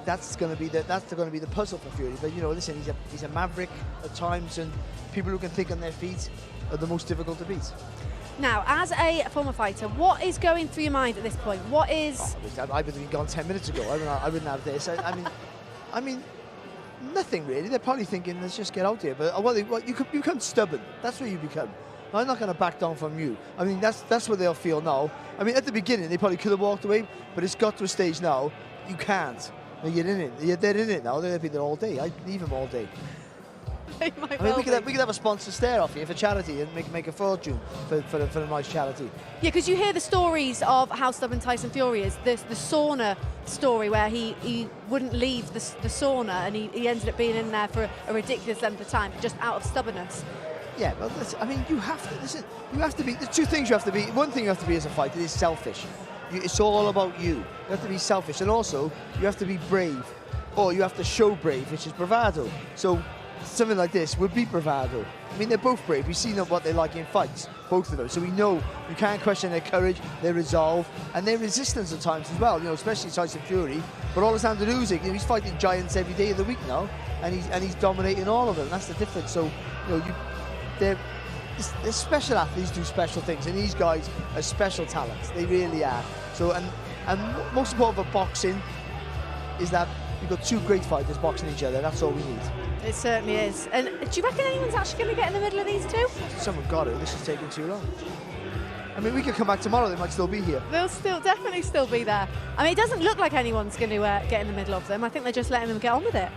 that's going to be the puzzle for Fury. But listen, he's a maverick at times, and people who can think on their feet are the most difficult to beat. Now, as a former fighter, what is going through your mind at this point? What is... I would have been gone 10 minutes ago. I wouldn't have this. I mean, nothing really. They're probably thinking, let's just get out here. But you become stubborn. That's what you become. I'm not going to back down from you. I mean, that's what they'll feel now. I mean, at the beginning, they probably could have walked away, but it's got to a stage now, you can't. You're in it. They're in it now. They'll be there all day. I'd leave them all day. We could have a sponsor stare off here for charity and make a fortune for a nice charity. Yeah, because you hear the stories of how stubborn Tyson Fury is. The sauna story where he wouldn't leave the sauna, and he ended up being in there for a ridiculous length of time, just out of stubbornness. Yeah, well, I mean, you have to listen. You have to be. There's two things you have to be. One thing you have to be as a fighter is selfish. It's all about you. You have to be selfish, and also you have to be brave, or you have to show brave, which is bravado. So something like this would be bravado. I mean, they're both brave. We've seen what they like in fights, both of them. So we know you can't question their courage, their resolve, and their resistance at times as well. Especially Tyson Fury. But Alexander Usyk, he's fighting giants every day of the week now, and he's dominating all of them. That's the difference. So they're special athletes, do special things, and these guys are special talents. They really are. So and most important for boxing is that you've got two great fighters boxing each other. That's all we need. It certainly is. And do you reckon anyone's actually going to get in the middle of these two? Someone got it. This is taking too long. I mean, we could come back tomorrow. They might still be here. They'll definitely still be there. I mean, it doesn't look like anyone's going to get in the middle of them. I think they're just letting them get on with it.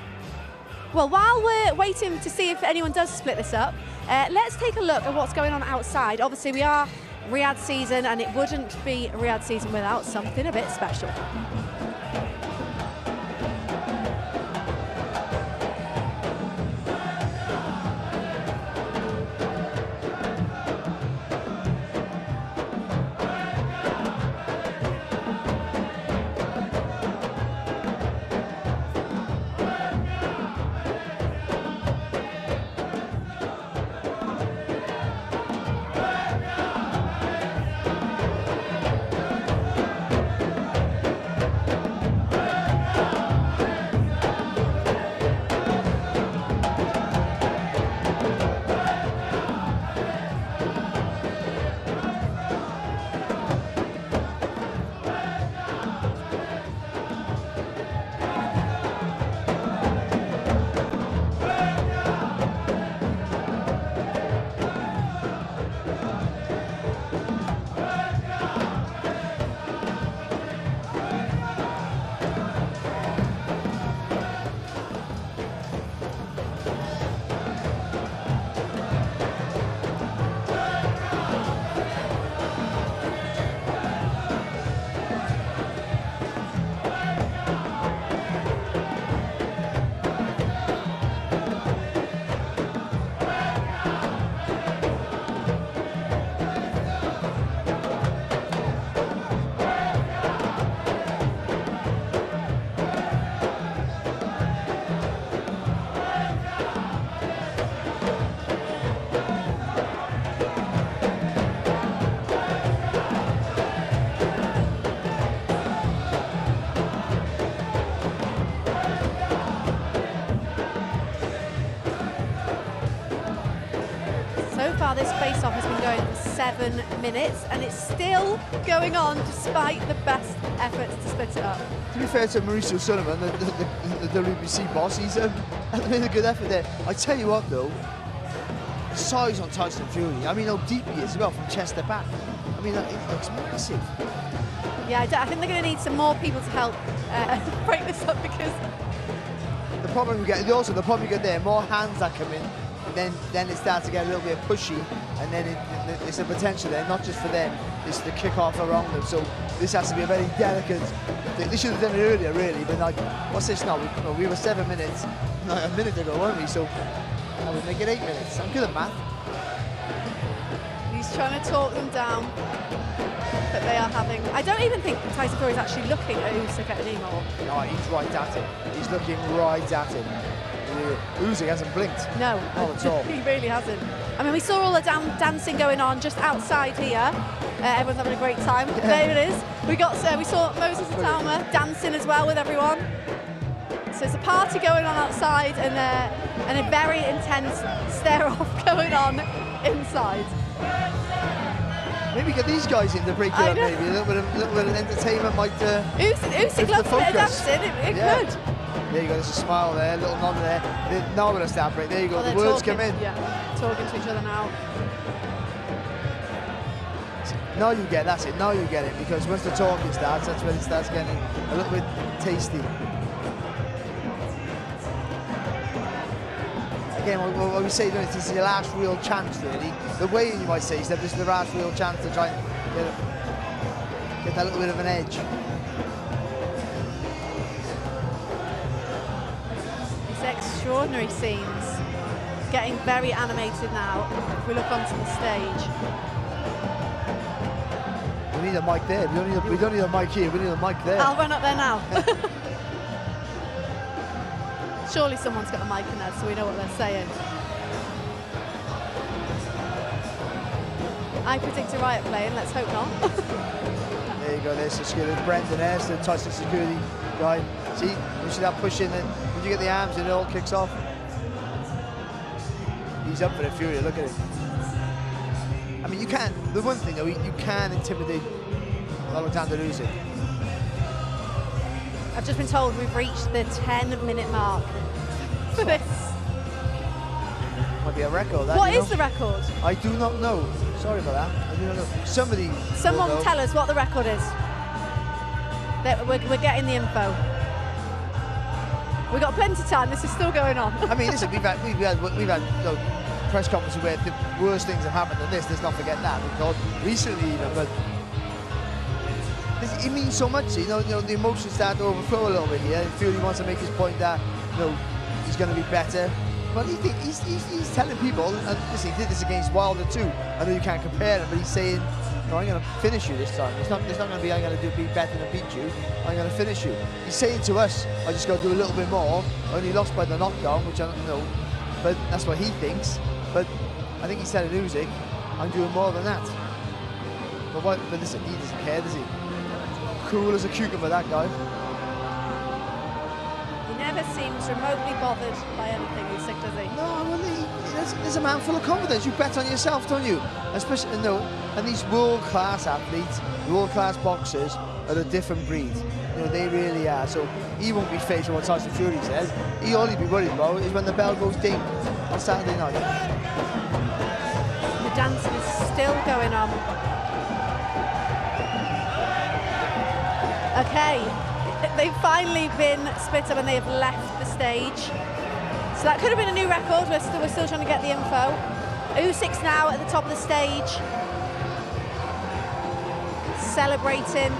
Well, while we're waiting to see if anyone does split this up, let's take a look at what's going on outside. Obviously, we are Riyadh season, and it wouldn't be Riyadh season without something a bit special. going for 7 minutes, and it's still going on despite the best efforts to split it up. To be fair to Mauricio Sullivan, the WBC boss, he's made a good effort there. I tell you what though, the size on Tyson Fury, I mean how deep he is as well from chest to back. I mean, it looks massive. Yeah, I think they're going to need some more people to help break this up, because The problem you get there, more hands that come in, then it starts to get a little bit pushy, and then it's a potential there, not just for them, it's the kick off around them. So this has to be a very delicate thing. They should have done it earlier, really, but like, what's this now? We were 7 minutes, like a minute ago, weren't we? So I would make it 8 minutes. I'm good at math. he's trying to talk them down. But they are having... I don't even think Tyson Fury is actually looking at Usyk anymore. No, he's right at him. He's looking right at him. Usyk hasn't blinked. No, not at all. He really hasn't. I mean, we saw all the dancing going on just outside here. Everyone's having a great time. There it is. We saw Moses Atama dancing as well with everyone. So it's a party going on outside, and a very intense stare-off going on inside. Maybe get these guys in to break it up, maybe. A little bit of entertainment might... Usyk loves a bit of dancing, it could. There you go, there's a smile there, a little nod there. Now we're going to start break. There you go, the words come in. Yeah, talking to each other now. Now you get, that's it, now you get it, because once the talking starts, that's when it starts getting a little bit tasty. Again, what we say, this is your last real chance, really. The way you might say is that this is the last real chance to try and get that little bit of an edge. These extraordinary scenes, getting very animated now. If we look onto the stage. We need a mic there. We don't need a mic here. We need a mic there. I'll run up there now. Surely someone's got a mic in there so we know what they're saying. I predict a riot playing, let's hope not. There you go, there's the security. Brendan there's the Tyson security guy. See, you see that push in, and when you get the arms and it all kicks off. He's up for the Fury, look at him. I mean, you can't, the one thing though, you can intimidate Alexander Usyk. I've just been told we've reached the 10-minute mark for this. Might be a record. What is the record? I do not know. Sorry about that. I do not know. Someone will tell us what the record is. We're getting the info. We've got plenty of time. This is still going on. I mean, listen, we've had press conferences where the worst things have happened than this. Let's not forget that. Because recently, even, but it means so much. You know, the emotions start to overflow a little bit here. Fury wants to make his point that he's going to be better. But he's telling people, and listen, he did this against Wilder too. I know you can't compare him, but he's saying, no, I'm going to finish you this time. It's not going to be I'm going to be better than beat you. I'm going to finish you. He's saying to us, I just got to do a little bit more. I only lost by the knockdown, which I don't know, but that's what he thinks. But I think he's telling Usyk, I'm doing more than that. But listen, he doesn't care, does he? Cool as a cucumber, that guy. He never seems remotely bothered by anything, Usyk, does he? No, well, there's a man full of confidence. You bet on yourself, don't you? Especially, and these world-class athletes, world-class boxers are a different breed. They really are. So he won't be faced with what Tyson Fury says. He'll only be worried about is when the bell goes ding on Saturday night. The dancing is still going on. Okay, they've finally been split up and they have left the stage. So that could have been a new record. We're still trying to get the info. Usyk's now at the top of the stage, celebrating.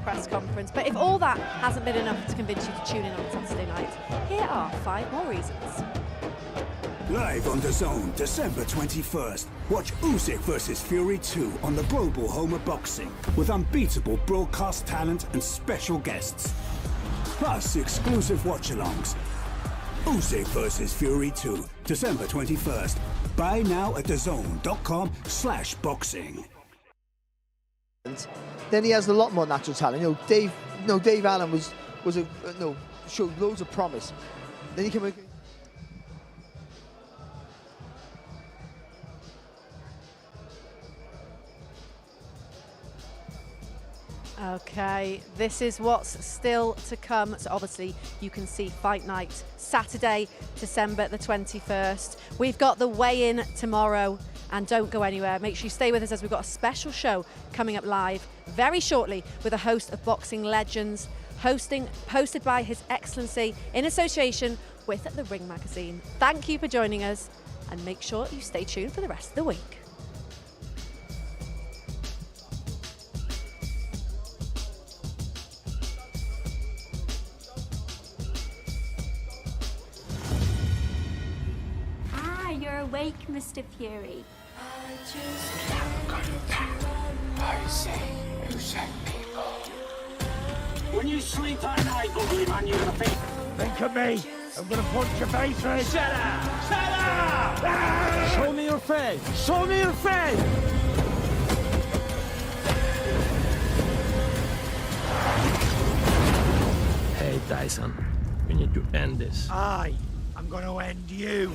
press conference. But if all that hasn't been enough to convince you to tune in on Saturday night, here are 5 more reasons. Live on DAZN, December 21st. Watch USYK vs Fury 2 on the global home of boxing with unbeatable broadcast talent and special guests. Plus exclusive watch-alongs. USYK vs Fury 2, December 21st. Buy now at DAZN.com/boxing. Then he has a lot more natural talent. Dave Allen showed loads of promise. Then he came again. Okay, this is what's still to come. So obviously you can see Fight Night Saturday, December the 21st. We've got the weigh-in tomorrow, and don't go anywhere. Make sure you stay with us as we've got a special show coming up live very shortly with a host of boxing legends, hosted by His Excellency in association with The Ring magazine. Thank you for joining us, and make sure you stay tuned for the rest of the week. You're awake, Mr. Fury. When you sleep at night, ugly man, you're gonna think. Think of me. I'm gonna punch your face in. Shut up! Shut up! Ah! Show me your face. Show me your face. Hey, Tyson. We need to end this. I'm gonna end you.